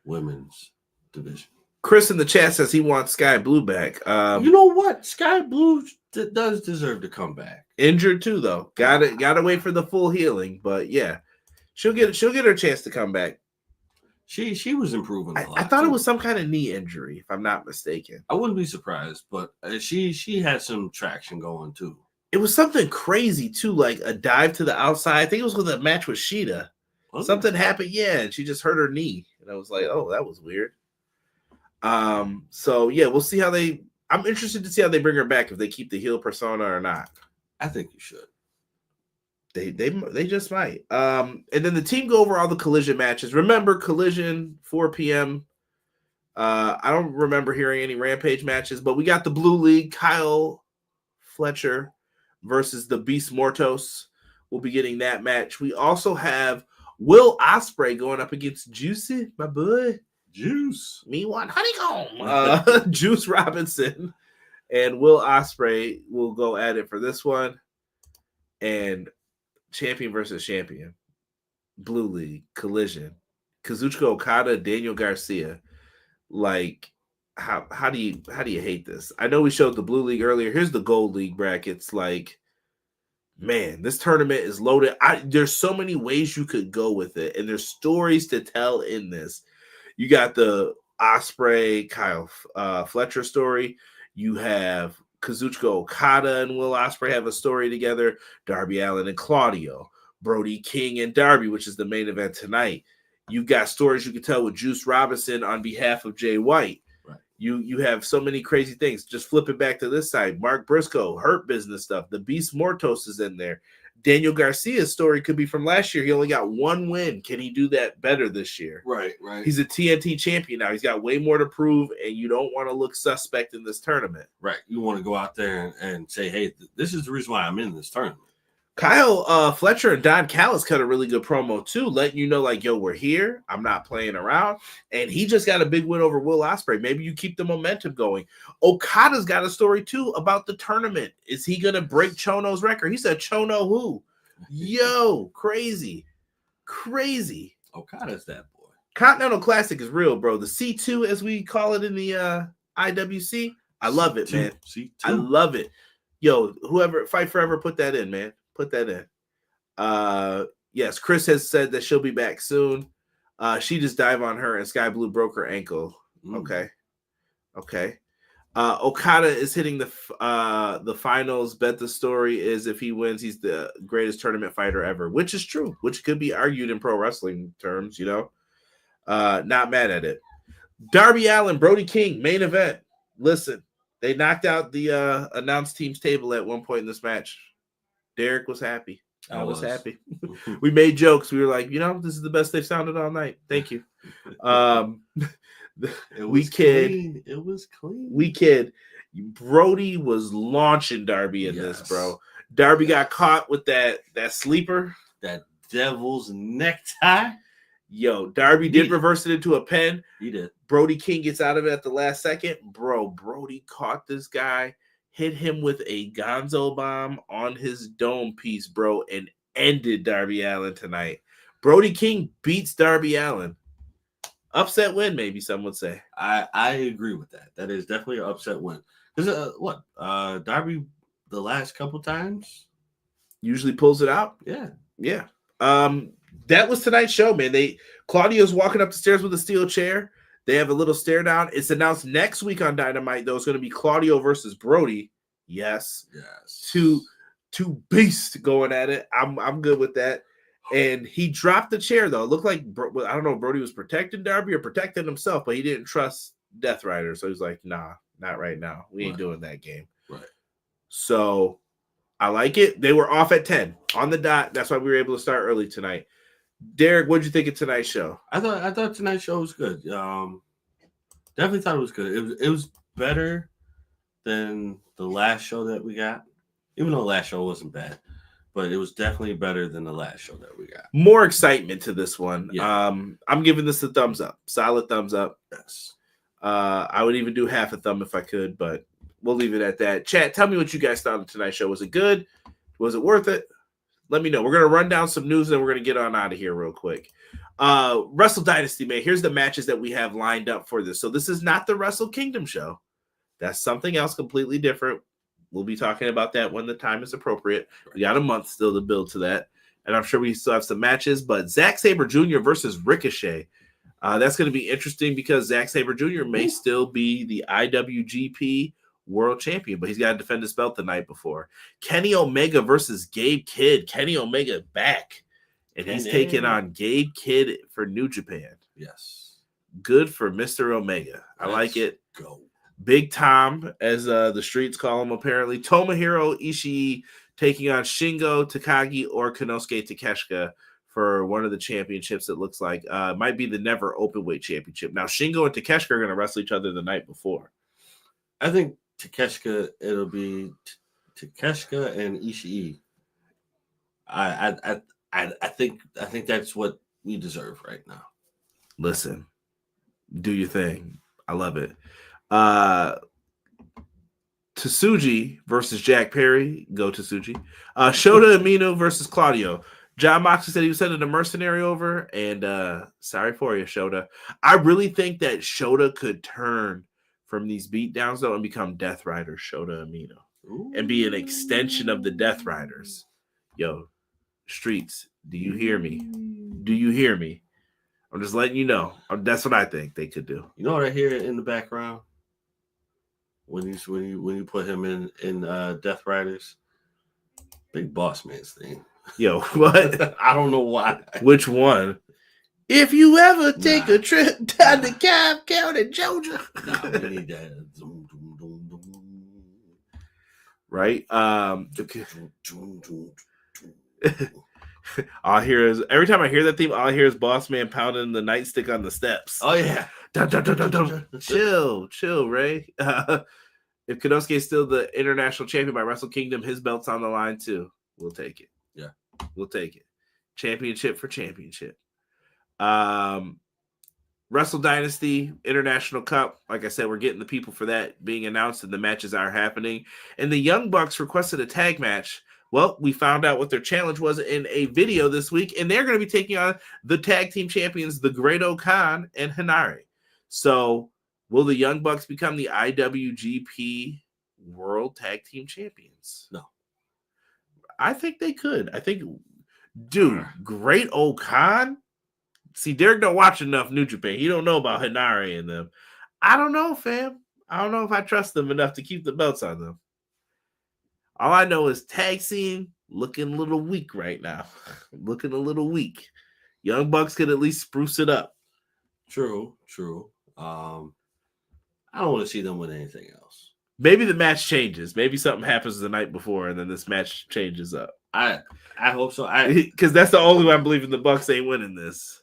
women's division. Chris in the chat says he wants Sky Blue back. You know what? Sky Blue does deserve to come back. Injured too, though. Gotta wait for the full healing. But yeah, she'll get her chance to come back. She was improving a lot. I thought it was some kind of knee injury, if I'm not mistaken. I wouldn't be surprised, but she had some traction going too. It was something crazy too, like a dive to the outside. I think it was with a match with Sheeta. Something happened, and she just hurt her knee, and I was like, "Oh, that was weird." So yeah, we'll see how they. I'm interested to see how they bring her back, if they keep the heel persona or not. I think you should. They just might. And then the team go over all the Collision matches. Remember, Collision 4 p.m. I don't remember hearing any Rampage matches, but we got the Blue League, Kyle Fletcher versus the Beast Mortos. We'll be getting that match. We also have Will Ospreay going up against Juicy, my boy. Juice. Me want honeycomb. Juice Robinson and Will Ospreay will go at it for this one. And champion versus champion. Blue League, Collision. Kazuchika Okada, Daniel Garcia. Like, how do you hate this? I know we showed the Blue League earlier. Here's the Gold League brackets. Like, man, this tournament is loaded. There's so many ways you could go with it, and there's stories to tell in this. You got the Ospreay, Kyle Fletcher story. You have Kazuchika Okada and Will Ospreay have a story together. Darby Allin and Claudio. Brody King and Darby, which is the main event tonight. You've got stories you can tell with Juice Robinson on behalf of Jay White. Right. You have so many crazy things. Just flip it back to this side. Mark Briscoe, Hurt Business stuff. The Beast Mortos is in there. Daniel Garcia's story could be from last year. He only got one win. Can he do that better this year? Right. He's a TNT champion now. He's got way more to prove, and you don't want to look suspect in this tournament. Right. You want to go out there and say, hey, this is the reason why I'm in this tournament. Kyle Fletcher and Don Callis cut a really good promo too, letting you know, like, yo, we're here. I'm not playing around. And he just got a big win over Will Ospreay. Maybe you keep the momentum going. Okada's got a story too about the tournament. Is he going to break Chono's record? He said, Chono who? Yo, crazy. Okada's that boy. Continental Classic is real, bro. The C2, as we call it in the IWC, I love it, man. C2. I love it. Yo, whoever, Fight Forever, put that in, man. Put that in. Yes, Chris has said that she'll be back soon. She just dive on her and Sky Blue broke her ankle. Okay. Okada is hitting the finals. Bet the story is if he wins, he's the greatest tournament fighter ever, which is true, which could be argued in pro wrestling terms, you know. Not mad at it. Darby Allin, Brody King, main event. Listen, they knocked out the announced team's table at one point in this match. Derek was happy. I was happy. We made jokes. We were like, this is the best they've sounded all night. Thank you. It was clean. It was clean. We kid. Brody was launching Darby in this, bro. Darby got caught with that sleeper. That devil's necktie. Yo, Darby did reverse it into a pin. He did. Brody King gets out of it at the last second. Bro, Brody caught this guy, hit him with a Gonzo bomb on his dome piece, bro, and ended Darby Allin tonight. Brody King beats Darby Allin. Upset win, maybe some would say. I agree with that. That is definitely an upset win. Because Darby the last couple times usually pulls it out. Yeah. That was tonight's show, man. Claudio's walking up the stairs with a steel chair. They have a little stare down. It's announced next week on Dynamite, though. It's going to be Claudio versus Brody. Yes. Yes. Two beasts going at it. I'm good with that. And he dropped the chair, though. It looked like, I don't know if Brody was protecting Darby or protecting himself, but he didn't trust Death Rider. So he's like, nah, not right now. We ain't doing that game. Right. So I like it. They were off at 10 on the dot. That's why we were able to start early tonight. Derek, what'd you think of tonight's show? I thought tonight's show was good. Definitely thought it was good. It was better than the last show that we got. Even though the last show wasn't bad. But it was definitely better than the last show that we got. More excitement to this one. Yeah. I'm giving this a thumbs up. Solid thumbs up. Yes. I would even do half a thumb if I could, but we'll leave it at that. Chat, tell me what you guys thought of tonight's show. Was it good? Was it worth it? Let me know. We're going to run down some news and then we're going to get on out of here real quick. Wrestle Dynasty, man. Here's the matches that we have lined up for this. So this is not the Wrestle Kingdom show. That's something else completely different. We'll be talking about that when the time is appropriate. We got a month still to build to that. And I'm sure we still have some matches. But Zack Sabre Jr. versus Ricochet. That's going to be interesting because Zack Sabre Jr. may still be the IWGP World Champion, but he's got to defend his belt the night before. Kenny Omega versus Gabe Kidd. Kenny Omega back. And he's taking on Gabe Kidd for New Japan. Yes. Good for Mr. Omega. I like it. Go. Big Tom, as the streets call him, apparently. Tomohiro Ishii taking on Shingo Takagi or Konosuke Takeshita for one of the championships. It looks like might be the Never Openweight Championship. Now, Shingo and Takeshita are going to wrestle each other the night before. I think Takeshita, it'll be Takeshita and Ishii. I think that's what we deserve right now. Listen, do your thing. I love it. Tsuji versus Jack Perry. Go Tsuji. Shota Umino versus Claudio. John Moxley said he was sending a mercenary over, and sorry for you, Shota. I really think that Shota could turn from these beatdowns, though, and become Death Rider Shota Umino. Ooh. And be an extension of the Death Riders. Yo, streets, do you hear me? Do you hear me? I'm just letting you know. That's what I think they could do. You know what I hear in the background? When you put him in Death Riders, Big Boss Man's thing. Yo, what? I don't know why. Which one? If you ever take a trip down to Cobb County, Georgia. Nah, we need that. Right? All I hear is every time I hear that theme, all I hear is Boss Man pounding the nightstick on the steps. Oh yeah. Dun, dun, dun, dun, dun. Chill, Ray. If Konosuke is still the international champion by Wrestle Kingdom, his belt's on the line too. We'll take it. Yeah, we'll take it. Championship for championship. Wrestle Dynasty International Cup. Like I said, we're getting the people for that being announced, and the matches are happening. And the Young Bucks requested a tag match. Well, we found out what their challenge was in a video this week, and they're going to be taking on the tag team champions, the Great Khan and Hinare. So, will the Young Bucks become the IWGP World Tag Team Champions? No. I think they could. I think, dude, Great Khan. See, Derek don't watch enough New Japan. He don't know about Hinare and them. I don't know, fam. I don't know if I trust them enough to keep the belts on them. All I know is tag scene looking a little weak right now. Looking a little weak. Young Bucks could at least spruce it up. True. I don't want to see them win anything else. Maybe the match changes. Maybe something happens the night before, and then this match changes up. I hope so. Because that's the only way I'm believing the Bucks ain't winning this.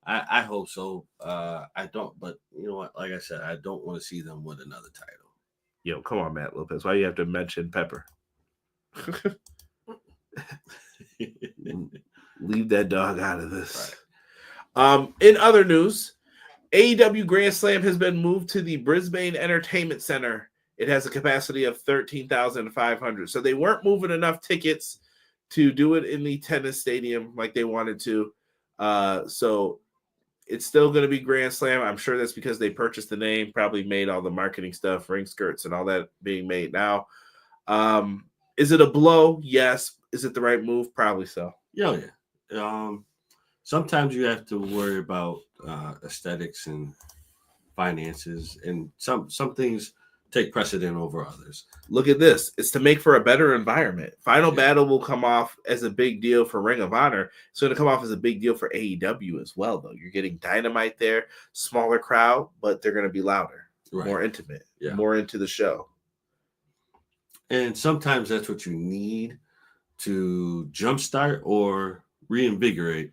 I hope so. I don't, but you know what? Like I said, I don't want to see them win another title. Yo, come on, Matt Lopez. Why you have to mention Pepper? Leave that dog out of this. Right. In other news, AEW Grand Slam has been moved to the Brisbane Entertainment Center. It has a capacity of 13,500. So they weren't moving enough tickets to do it in the tennis stadium like they wanted to. So it's still going to be Grand Slam. I'm sure that's because they purchased the name, probably made all the marketing stuff, ring skirts and all that being made now. Is it a blow? Yes. Is it the right move? Probably so. Yeah. Sometimes you have to worry about aesthetics and finances, and some things take precedent over others. Look at this. It's to make for a better environment. Final Battle will come off as a big deal for Ring of Honor. It's going to come off as a big deal for AEW as well, though. You're getting Dynamite there, smaller crowd, but they're going to be louder, more intimate, more into the show. And sometimes that's what you need to jumpstart or reinvigorate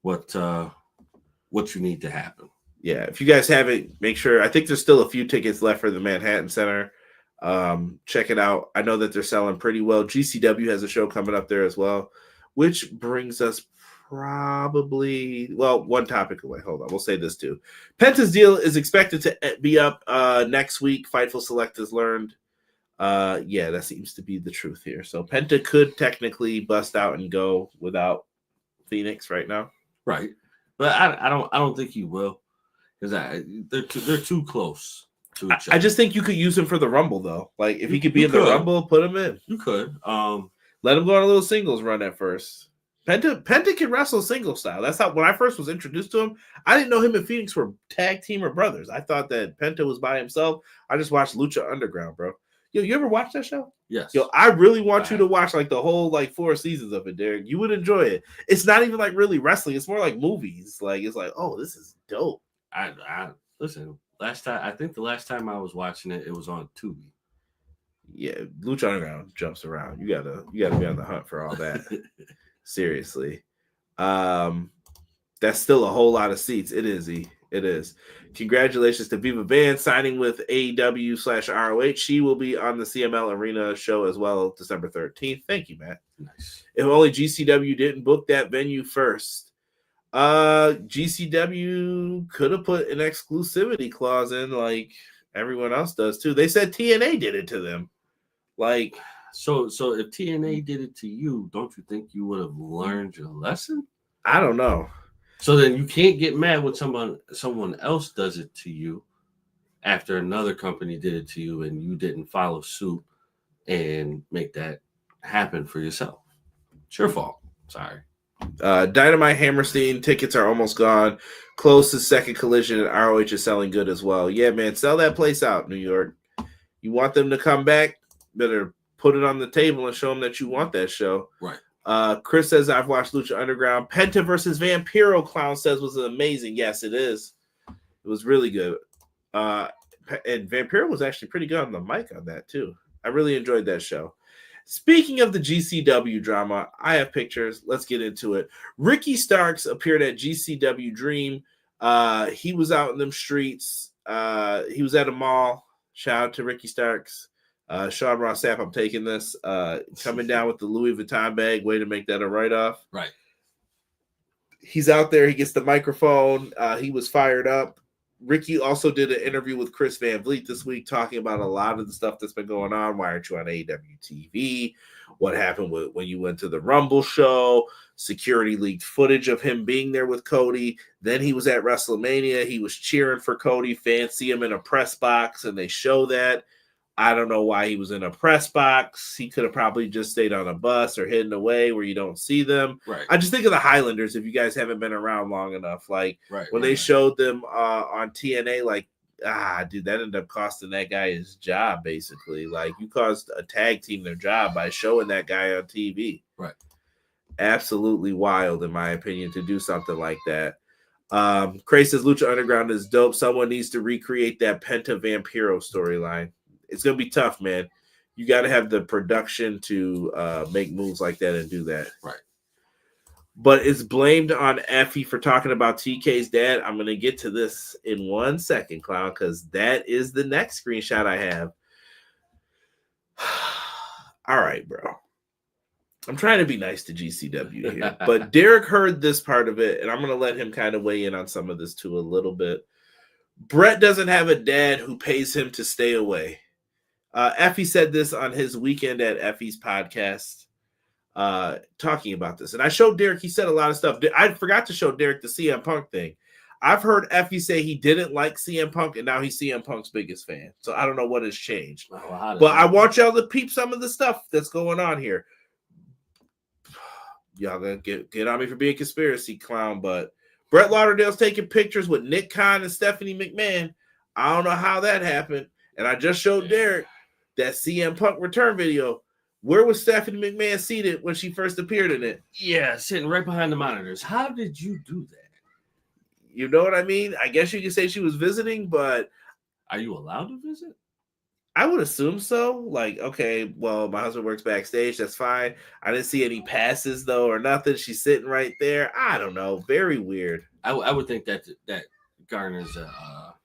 what you need to happen. Yeah, if you guys haven't, make sure. I think there's still a few tickets left for the Manhattan Center. Check it out. I know that they're selling pretty well. GCW has a show coming up there as well, which brings us probably, one topic away. Hold on. We'll say this too. Penta's deal is expected to be up next week. Fightful Select has learned. That seems to be the truth here. So Penta could technically bust out and go without Phoenix right now. Right. But I don't think he will. Because they're too close to each other. I just think you could use him for the Rumble, though. Like, if he could be in the Rumble, put him in. You could. Let him go on a little singles run at first. Penta can wrestle single style. That's how, when I first was introduced to him, I didn't know him and Phoenix were tag team or brothers. I thought that Penta was by himself. I just watched Lucha Underground, bro. Yo, you ever watch that show? Yes. Yo, I really want you to watch like the whole 4 seasons of it, Derek. You would enjoy it. It's not even like really wrestling. It's more like movies. Like, it's like, oh, this is dope. I listen. I think the last time I was watching it, it was on Tubi. Yeah, Lucha Underground jumps around. You gotta be on the hunt for all that. Seriously, that's still a whole lot of seats. It is. It is. Congratulations to Viva Van signing with AEW/ROH. She will be on the CML Arena show as well, December 13th. Thank you, Matt. Nice. If only GCW didn't book that venue first. GCW could have put an exclusivity clause in like everyone else does too. They said TNA did it to them. Like, so if TNA did it to you, don't you think you would have learned your lesson? I don't know. So then you can't get mad when someone else does it to you after another company did it to you and you didn't follow suit and make that happen for yourself. It's your fault. Sorry. Dynamite Hammerstein tickets are almost gone. Close to second Collision, and ROH is selling good as well. Yeah, man, sell that place out, New York. You want them to come back? Better put it on the table and show them that you want that show. Right. Chris says, I've watched Lucha Underground. Penta versus Vampiro, Clown says, was amazing. Yes, it is. It was really good. And Vampiro was actually pretty good on the mic on that, too. I really enjoyed that show. Speaking of the GCW drama, I have pictures. Let's get into it. Ricky Starks appeared at GCW Dream. He was out in them streets. He was at a mall. Shout out to Ricky Starks. Sean Ross Sapp, I'm taking this. Coming down with the Louis Vuitton bag. Way to make that a write-off. Right. He's out there. He gets the microphone. He was fired up. Ricky also did an interview with Chris Van Vliet this week talking about a lot of the stuff that's been going on. Why aren't you on AEW TV? What happened when you went to the Rumble show? Security leaked footage of him being there with Cody. Then he was at WrestleMania. He was cheering for Cody. Fans see him in a press box, and they show that. I don't know why he was in a press box. He could have probably just stayed on a bus or hidden away where you don't see them. Right. I just think of the Highlanders, if you guys haven't been around long enough. Like, when they showed them on TNA, like, dude, that ended up costing that guy his job, basically. Like, you caused a tag team their job by showing that guy on TV. Right. Absolutely wild, in my opinion, to do something like that. Cray says Lucha Underground is dope. Someone needs to recreate that Penta Vampiro storyline. It's going to be tough, man. You got to have the production to make moves like that and do that. Right. But it's blamed on Effie for talking about TK's dad. I'm going to get to this in 1 second, Clown, because that is the next screenshot I have. All right, bro. I'm trying to be nice to GCW here. But Derek heard this part of it, and I'm going to let him kind of weigh in on some of this too a little bit. Brett doesn't have a dad who pays him to stay away. Effie said this on his Weekend at Effie's podcast, talking about this. And I showed Derek, he said a lot of stuff. I forgot to show Derek the CM Punk thing. I've heard Effie say he didn't like CM Punk, and now he's CM Punk's biggest fan. So I don't know what has changed. But I want y'all to peep some of the stuff that's going on here. Y'all gonna get on me for being conspiracy clown, but Brett Lauderdale's taking pictures with Nick Khan and Stephanie McMahon. I don't know how that happened. And I just showed Derek that CM Punk return video. Where was Stephanie McMahon seated when she first appeared in it? Yeah, sitting right behind the monitors. How did you do that? You know what I mean? I guess you could say she was visiting, but are you allowed to visit? I would assume so. Like, okay, well, my husband works backstage. That's fine. I didn't see any passes though, or nothing. She's sitting right there. I don't know. Very weird. I would think that garners a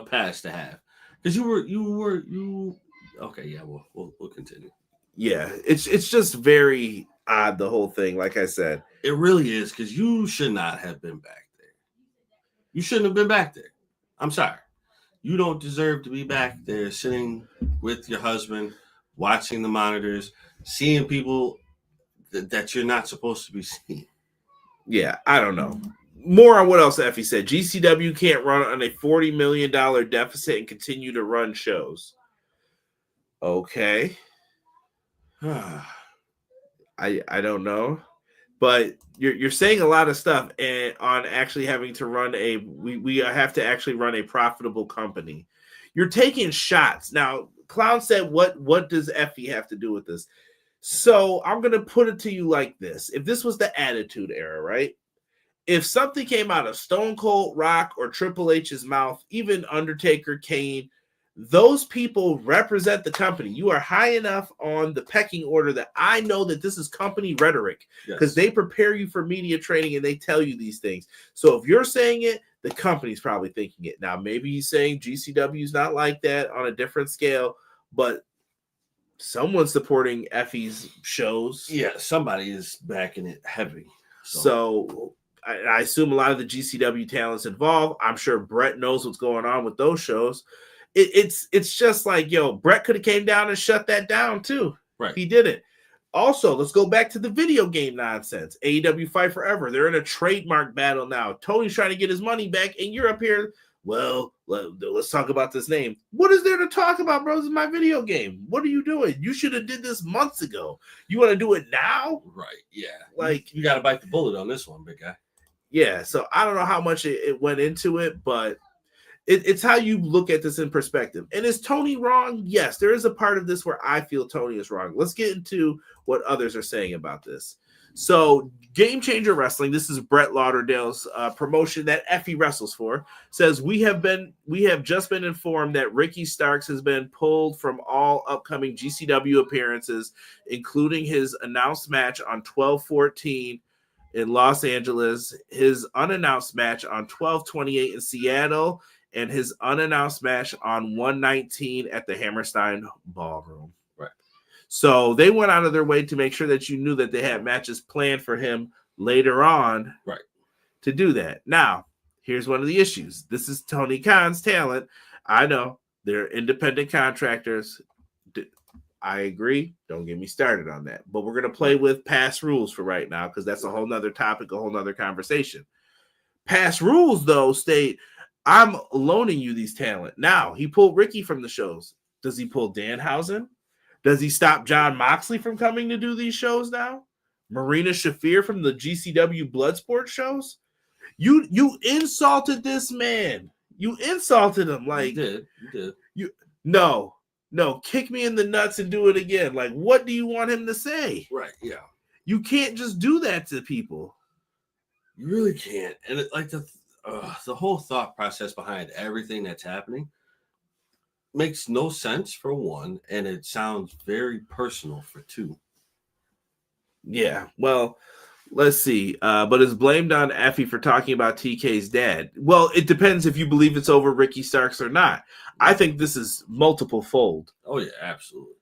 pass to have, because you. Okay, yeah, we'll continue. Yeah, it's just very odd, the whole thing. Like I said, it really is, because you should not have been back there. You shouldn't have been back there. I'm sorry. You don't deserve to be back there sitting with your husband, watching the monitors, seeing people that you're not supposed to be seeing. Yeah, I don't know. More on what else Effie said. GCW can't run on a $40 million deficit and continue to run shows. Okay. I don't know. But you're saying a lot of stuff and on actually having to run we have to actually run a profitable company. You're taking shots. Now, Clown said, what does Effie have to do with this? So I'm gonna put it to you like this. If this was the Attitude Era, right? If something came out of Stone Cold, Rock, or Triple H's mouth, even Undertaker, Kane, those people represent the company. You are high enough on the pecking order that I know that this is company rhetoric, because they prepare you for media training and they tell you these things. So if you're saying it, the company's probably thinking it. Now, maybe he's saying GCW is not like that, on a different scale, but someone's supporting Effie's shows. Yeah, somebody is backing it heavy. So I assume a lot of the GCW talent's involved. I'm sure Brett knows what's going on with those shows. It's just like, yo, Brett could have came down and shut that down too. Right. He didn't. Also, let's go back to the video game nonsense. AEW Fight Forever. They're in a trademark battle now. Tony's trying to get his money back, and you're up here. Well, let's talk about this name. What is there to talk about, bro? This is my video game. What are you doing? You should have did this months ago. You want to do it now? Right. Yeah. Like, you got to bite the bullet on this one, big guy. Yeah. So I don't know how much it went into it, but it's how you look at this in perspective. And is Tony wrong? Yes, there is a part of this where I feel Tony is wrong. Let's get into what others are saying about this. So Game Changer Wrestling, this is Brett Lauderdale's promotion that Effie wrestles for, says we have just been informed that Ricky Starks has been pulled from all upcoming GCW appearances, including his announced match on 12/14 in Los Angeles, his unannounced match on 12/28 in Seattle, and his unannounced match on 1/19 at the Hammerstein Ballroom. Right. So they went out of their way to make sure that you knew that they had matches planned for him later on, right, to do that. Now, here's one of the issues. This is Tony Khan's talent. I know they're independent contractors. I agree. Don't get me started on that. But we're going to play with past rules for right now, because that's a whole nother topic, a whole nother conversation. Past rules, though, state I'm loaning you these talent. Now, he pulled Ricky from the shows. Does he pull Danhausen? Does he stop John Moxley from coming to do these shows now? Marina Shafir from the GCW Bloodsport shows? You insulted this man. You insulted him. Like, you did. No, kick me in the nuts and do it again. Like, what do you want him to say? Right, yeah. You can't just do that to people. You really can't. And the whole thought process behind everything that's happening makes no sense, for one, and it sounds very personal, for two. Yeah, well, let's see. But it's blamed on Effie for talking about TK's dad. Well, it depends if you believe it's over Ricky Starks or not. I think this is multiple fold. Oh yeah, absolutely.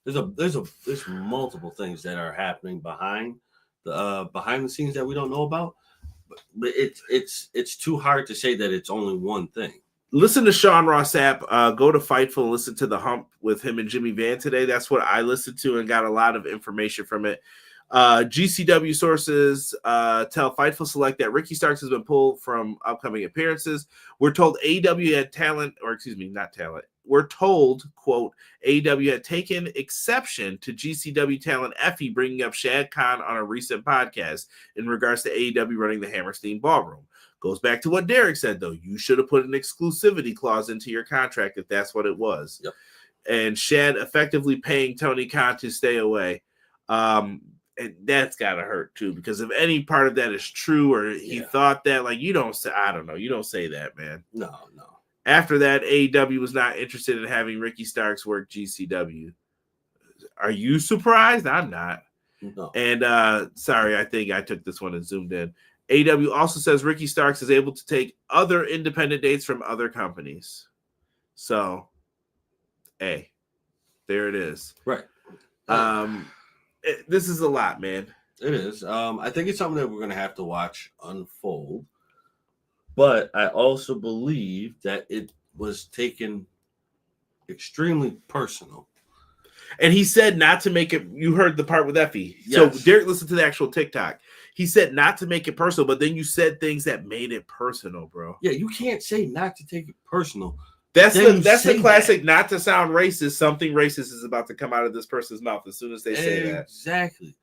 There's multiple things that are happening behind the scenes that we don't know about. But it's too hard to say that it's only one thing. Listen to Sean Ross Sapp. Go to Fightful and listen to The Hump with him and Jimmy Van today. That's what I listened to and got a lot of information from it. GCW sources tell Fightful Select that Ricky Starks has been pulled from upcoming appearances. We're told AEW had talent, or excuse me, not talent. We're told, quote, AEW had taken exception to GCW talent Effie bringing up Shad Khan on a recent podcast in regards to AEW running the Hammerstein Ballroom. Goes back to what Derek said, though. You should have put an exclusivity clause into your contract if that's what it was. Yep. And Shad effectively paying Tony Khan to stay away. And that's got to hurt, too, because if any part of that is true or he thought that, like, you don't say, I don't know. You don't say that, man. No. After that, AEW was not interested in having Ricky Starks work GCW. Are you surprised? I'm not. No. And sorry, I think I took this one and zoomed in. AEW also says Ricky Starks is able to take other independent dates from other companies. So, hey, there it is. Right. This is a lot, man. It is. I think it's something that we're going to have to watch unfold. But I also believe that it was taken extremely personal. And he said not to make it. You heard the part with Effie. Yes. So Derek listened to the actual TikTok. He said not to make it personal, but then you said things that made it personal, bro. Yeah, you can't say not to take it personal. That's the classic not to sound racist. Something racist is about to come out of this person's mouth as soon as they say that. Exactly.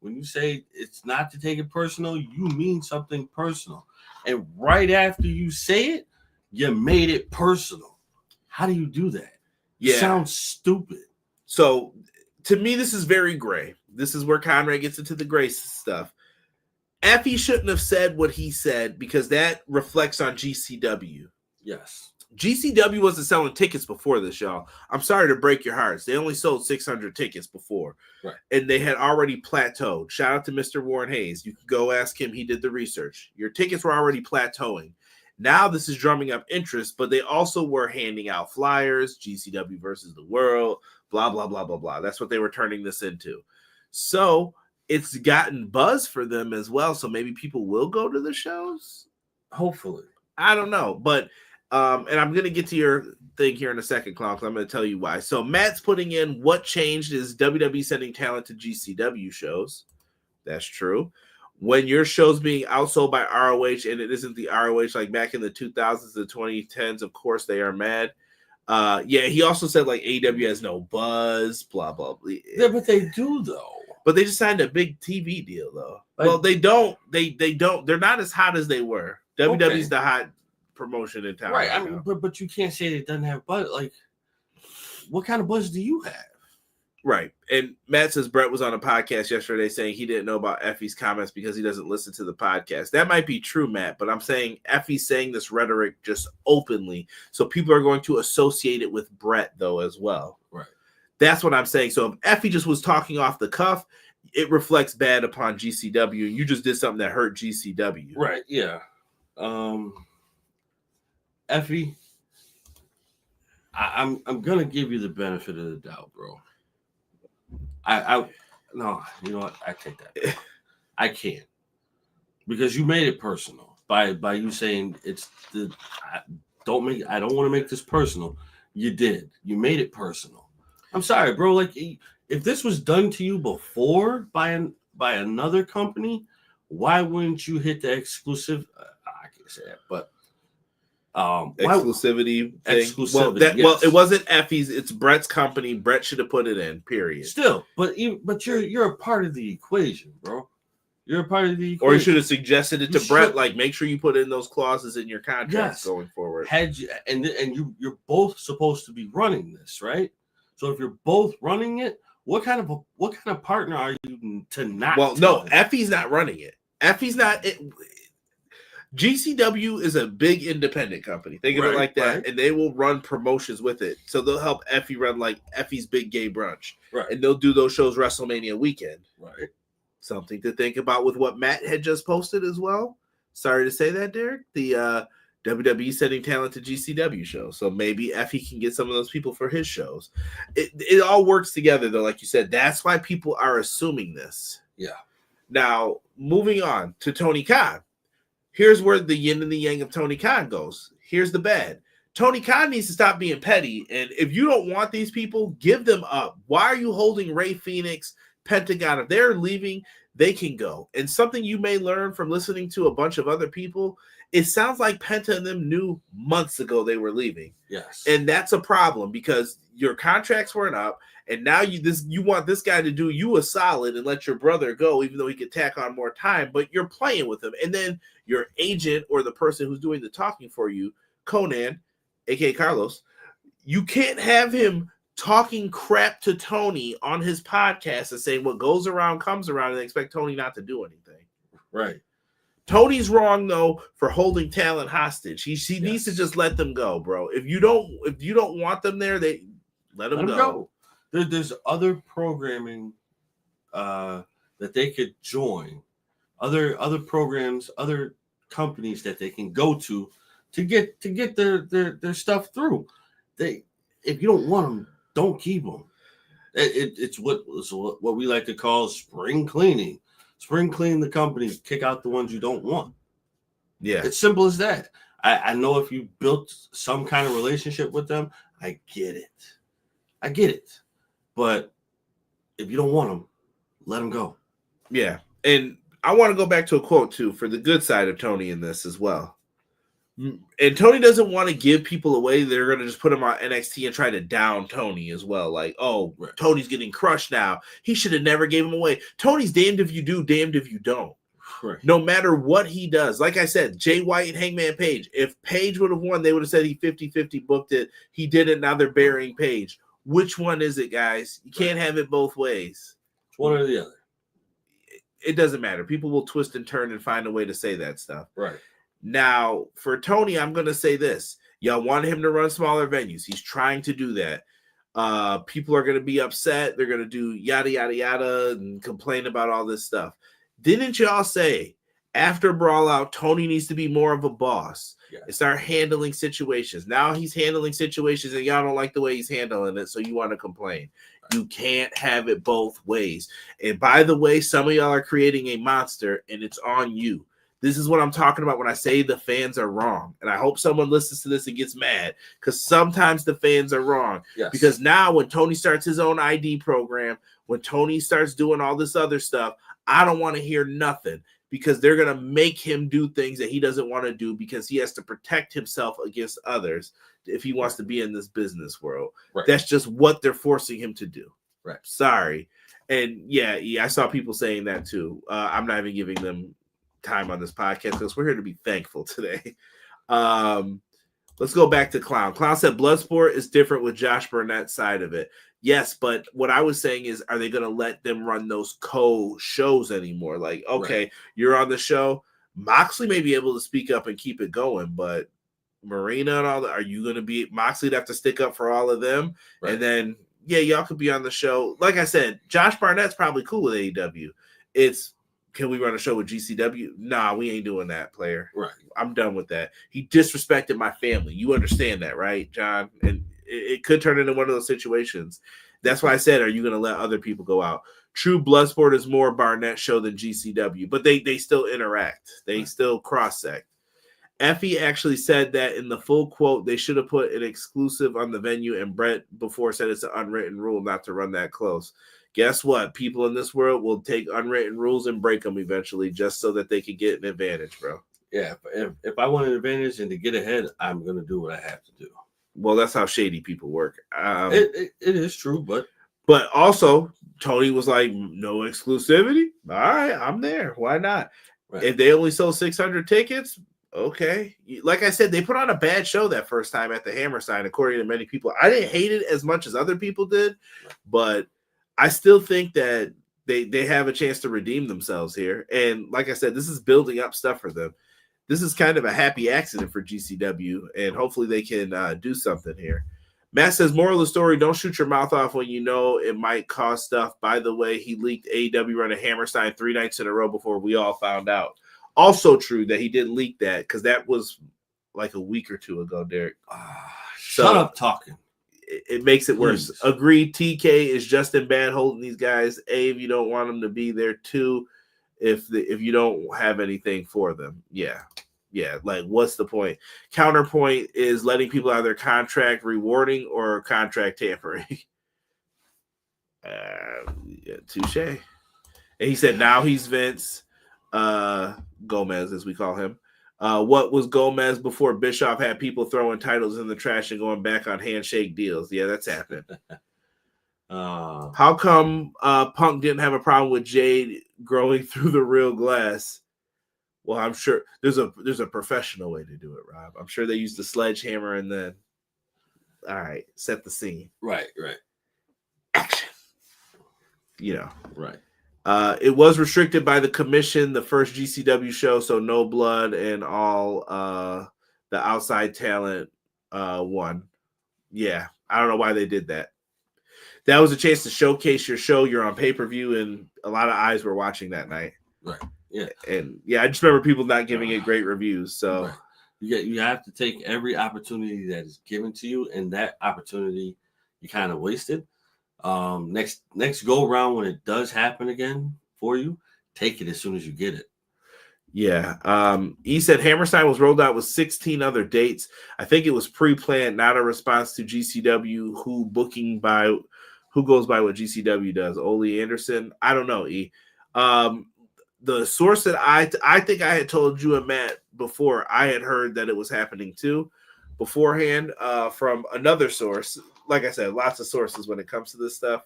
When you say it's not to take it personal, you mean something personal. And right after you say it, you made it personal. How do you do that? Yeah. It sounds stupid. So, to me, this is very gray. This is where Conrad gets into the gray stuff. Effie shouldn't have said what he said because that reflects on GCW. Yes. GCW wasn't selling tickets before this, y'all. I'm sorry to break your hearts. They only sold 600 tickets before. Right. And they had already plateaued. Shout out to Mr. Warren Hayes. You can go ask him. He did the research. Your tickets were already plateauing. Now this is drumming up interest, but they also were handing out flyers, GCW versus the world, blah, blah, blah, blah, blah. That's what they were turning this into. So it's gotten buzz for them as well. So maybe people will go to the shows. Hopefully. I don't know. But, and I'm going to get to your thing here in a second, Clown, because I'm going to tell you why. So Matt's putting in what changed is WWE sending talent to GCW shows. That's true. When your show's being outsold by ROH and it isn't the ROH like back in the 2000s, the 2010s, of course they are mad. Yeah, he also said like AEW has no buzz, blah, blah, blah. Yeah, but they do though. But they just signed a big TV deal though. Like, well, they don't. They don't. They're not as hot as they were. WWE's the hot promotion in town. Right. I mean, but you can't say it doesn't have buzz. Like, what kind of buzz do you have? Right. And Matt says Brett was on a podcast yesterday saying he didn't know about Effie's comments because he doesn't listen to the podcast. That might be true, Matt, but I'm saying Effie's saying this rhetoric just openly. So people are going to associate it with Brett, though, as well. Right. That's what I'm saying. So if Effie just was talking off the cuff, it reflects bad upon GCW. You just did something that hurt GCW. Right. Yeah. Effie, I'm going to give you the benefit of the doubt, bro. No, you know what? I take that back. I can't, because you made it personal by you saying it's the I don't want to make this personal. You did. You made it personal. I'm sorry, bro. Like, if this was done to you before by another company, why wouldn't you hit the exclusive? I can't say that, but exclusivity thing. Exclusivity, well, it wasn't Effie's. It's Brett's company. Brett should have put it in. Period. Still, but you're a part of the equation, bro. You're a part of the equation. Or you should have suggested it to Brett. Like, make sure you put in those clauses in your contract going forward. You're both supposed to be running this, right? So if you're both running it, what kind of partner are you to not? Well, no, Effie's not running it. Effie's not. GCW is a big independent company. Think of it like that, and they will run promotions with it. So they'll help Effie run like Effie's Big Gay Brunch, and they'll do those shows WrestleMania weekend. Right. Something to think about with what Matt had just posted as well. Sorry to say that, Derek. The WWE sending talent to GCW shows, so maybe Effie can get some of those people for his shows. It all works together, though. Like you said, that's why people are assuming this. Yeah. Now, moving on to Tony Khan. Here's where the yin and the yang of Tony Khan goes. Here's the bad. Tony Khan needs to stop being petty. And if you don't want these people, give them up. Why are you holding Ray Phoenix, Pentagon? If they're leaving, they can go. And something you may learn from listening to a bunch of other people, it sounds like Penta and them knew months ago they were leaving. Yes. And that's a problem because your contracts weren't up, and now you want this guy to do you a solid and let your brother go, even though he could tack on more time, but you're playing with him. And then your agent or the person who's doing the talking for you, Conan, aka Carlos, you can't have him talking crap to Tony on his podcast and saying what goes around comes around and expect Tony not to do anything. Right. Tony's wrong though for holding talent hostage. He needs to just let them go, bro. If you don't want them there, they let them go. There's other programming that they could join, other programs, other companies that they can go to get their stuff through. If you don't want them, don't keep them. It's what we like to call spring cleaning. Spring clean the company, kick out the ones you don't want. Yeah. It's simple as that. I know if you built some kind of relationship with them, I get it. But if you don't want them, let them go. Yeah. And I want to go back to a quote too for the good side of Tony in this as well. And Tony doesn't want to give people away. They're going to just put him on NXT and try to down Tony as well. Like, oh, right. Tony's getting crushed now. He should have never gave him away. Tony's damned if you do, damned if you don't. Right. No matter what he does. Like I said, Jay White and Hangman Page. If Page would have won, they would have said he 50-50 booked it. He did it. Now they're burying Page. Which one is it, guys? You can't have it both ways. It's one or the other. It doesn't matter. People will twist and turn and find a way to say that stuff. Right. Now, for Tony, I'm going to say this. Y'all wanted him to run smaller venues. He's trying to do that. People are going to be upset. They're going to do yada, yada, yada and complain about all this stuff. Didn't y'all say after Brawl Out, Tony needs to be more of a boss and start handling situations? Now he's handling situations and y'all don't like the way he's handling it, so you want to complain. You can't have it both ways. And by the way, some of y'all are creating a monster, and it's on you. This is what I'm talking about when I say the fans are wrong. And I hope someone listens to this and gets mad because sometimes the fans are wrong. Yes. Because now when Tony starts his own ID program, when Tony starts doing all this other stuff, I don't want to hear nothing because they're going to make him do things that he doesn't want to do because he has to protect himself against others if he wants to be in this business world. Right. That's just what they're forcing him to do. Right. Sorry. And yeah, I saw people saying that too. I'm not even giving them time on this podcast because we're here to be thankful today. Let's go back to Clown. Clown said Bloodsport is different with Josh Burnett's side of it. Yes, but what I was saying is, are they going to let them run those co-shows anymore? Like, okay, right. You're on the show. Moxley may be able to speak up and keep it going, but Marina and all that, are you going to be Moxley'd have to stick up for all of them? Right. And then, yeah, y'all could be on the show. Like I said, Josh Barnett's probably cool with AEW. Can we run a show with GCW? Nah, we ain't doing that, player. Right. I'm done with that. He disrespected my family. You understand that, right, John? And it could turn into one of those situations. That's why I said, are you going to let other people go out? True, Bloodsport is more Barnett show than GCW, but they still interact. They still cross-sect. Effie actually said that in the full quote, they should have put an exclusive on the venue, and Brett before said it's an unwritten rule not to run that close. Guess what? People in this world will take unwritten rules and break them eventually just so that they can get an advantage, bro. Yeah, if I want an advantage and to get ahead, I'm going to do what I have to do. Well, that's how shady people work. It is true, but also Tony was like, no exclusivity. All right, I'm there. Why not? Right. If they only sold 600 tickets, okay. Like I said, they put on a bad show that first time at the Hammerstein, according to many people. I didn't hate it as much as other people did, but I still think that they have a chance to redeem themselves here. And like I said, this is building up stuff for them. This is kind of a happy accident for GCW, and hopefully they can do something here. Matt says, moral of the story, don't shoot your mouth off when you know it might cost stuff. By the way, he leaked AEW running Hammerstein 3 nights in a row before we all found out. Also true that he did leak that because that was like a week or two ago, Derek. Shut up talking. It makes it worse. Please. Agreed. TK is just in bad holding these guys. If you don't want them to be there too, if you don't have anything for them, yeah. Like what's the point? Counterpoint is letting people out of their contract rewarding or contract tampering. Touche. And he said now he's Vince Gomez, as we call him. What was Gomez before Bischoff had people throwing titles in the trash and going back on handshake deals? Yeah, that's happened. How come Punk didn't have a problem with Jade growing through the real glass? Well, I'm sure there's a professional way to do it, Rob. I'm sure they used the sledgehammer and then, all right, set the scene. Right. Action. Right. It was restricted by the commission, the first GCW show, so no blood and all the outside talent won. Yeah, I don't know why they did that. That was a chance to showcase your show. You're on pay-per-view, and a lot of eyes were watching that night. Right. Yeah. And yeah, I just remember people not giving it great reviews. So right. You have to take every opportunity that is given to you, and that opportunity you kind of wasted. Next go around when it does happen again for you, take it as soon as you get it. Yeah. He said Hammerstein was rolled out with 16 other dates. I think it was pre-planned, not a response to GCW who goes by what GCW does. Ole Anderson. I don't know. The source that I think I had told you and Matt before, I had heard that it was happening too beforehand from another source. Like I said, lots of sources when it comes to this stuff.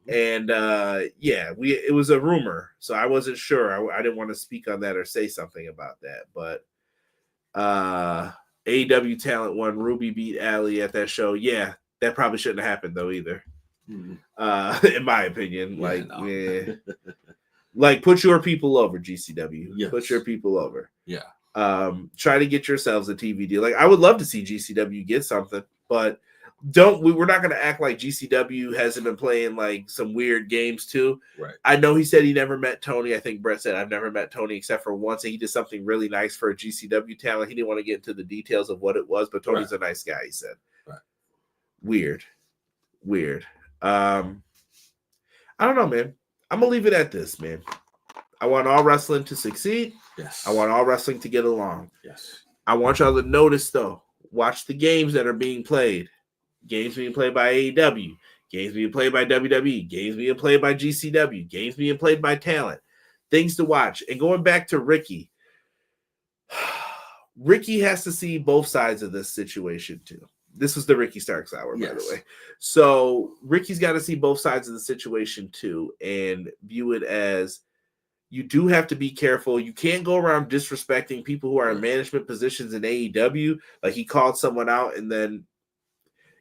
And it was a rumor, so I wasn't sure. I didn't want to speak on that or say something about that. But AEW Talent won. Ruby beat Allie at that show. Yeah, that probably shouldn't have happened though either. In my opinion, like put your people over, GCW. Yes. Put your people over. Yeah. Try to get yourselves a TV deal. Like I would love to see GCW get something, but we're not going to act like GCW hasn't been playing like some weird games too. Right. I know he said he never met Tony. I think Brett said I've never met Tony except for once, and he did something really nice for a GCW talent. He didn't want to get into the details of what it was, but Tony's a nice guy, he said. Right. Weird. I don't know, man. I'm going to leave it at this, man. I want all wrestling to succeed. Yes. I want all wrestling to get along. Yes. I want y'all to notice, though, watch the games that are being played. Games being played by AEW. Games being played by WWE. Games being played by GCW. Games being played by talent. Things to watch. And going back to Ricky, Ricky has to see both sides of this situation, too. This was the Ricky Starks hour, by the way. So Ricky's got to see both sides of the situation, too, and view it as you do have to be careful. You can't go around disrespecting people who are in management positions in AEW. Like he called someone out and then,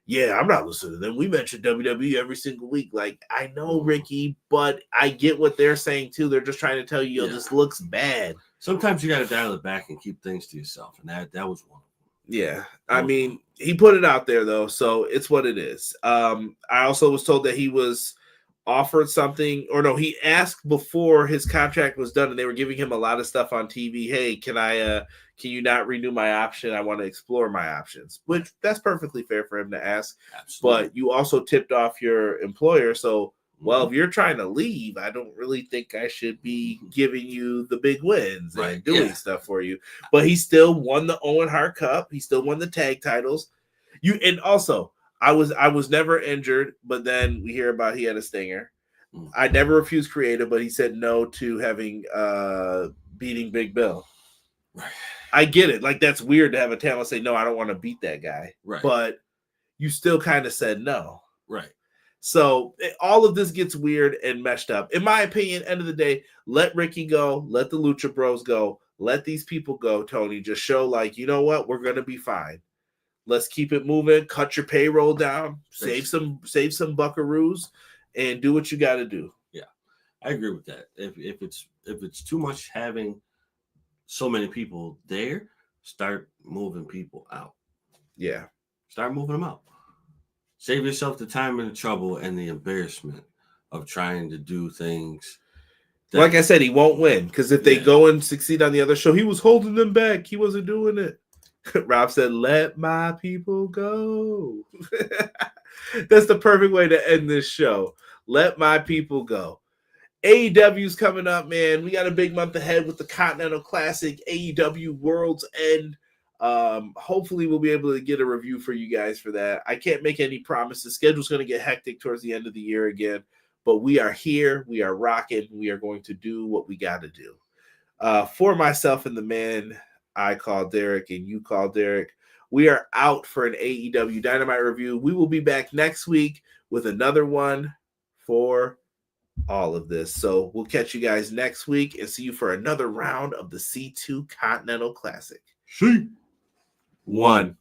yeah, I'm not listening to them. We mention WWE every single week. Like, I know, Ricky, but I get what they're saying, too. They're just trying to tell you, this looks bad. Sometimes you got to dial it back and keep things to yourself, and that was one. Yeah, I mean, he put it out there, though, so it's what it is. I also was told that he was offered something, or no, he asked before his contract was done, and they were giving him a lot of stuff on TV. Hey, can you not renew my option? I want to explore my options, which that's perfectly fair for him to ask. Absolutely. But you also tipped off your employer, so if you're trying to leave, I don't really think I should be giving you the big wins and doing stuff for you. But he still won the Owen Hart Cup. He still won the tag titles. And also, I was never injured, but then we hear about he had a stinger. I never refused creative, but he said no to having beating Big Bill. Right. I get it. Like, that's weird to have a talent say, no, I don't want to beat that guy. Right. But you still kind of said no. Right. So all of this gets weird and meshed up. In my opinion, end of the day, let Ricky go. Let the Lucha Bros go. Let these people go, Tony. Just show, like, you know what? We're going to be fine. Let's keep it moving. Cut your payroll down. Save some buckaroos, and do what you got to do. Yeah, I agree with that. If it's too much having so many people there, start moving people out. Yeah, start moving them out. Save yourself the time and the trouble and the embarrassment of trying to do things. Like I said, he won't win because if they go and succeed on the other show, he was holding them back. He wasn't doing it. Rob said, let my people go. That's the perfect way to end this show. Let my people go. AEW's coming up, man. We got a big month ahead with the Continental Classic, AEW World's End. Hopefully we'll be able to get a review for you guys for that. I can't make any promises. Schedule's going to get hectic towards the end of the year again, but we are here. We are rocking. We are going to do what we got to do. For myself and the man I call Derek and you call Derek, we are out for an AEW Dynamite review. We will be back next week with another one for all of this. So we'll catch you guys next week and see you for another round of the C2 Continental Classic. See. One.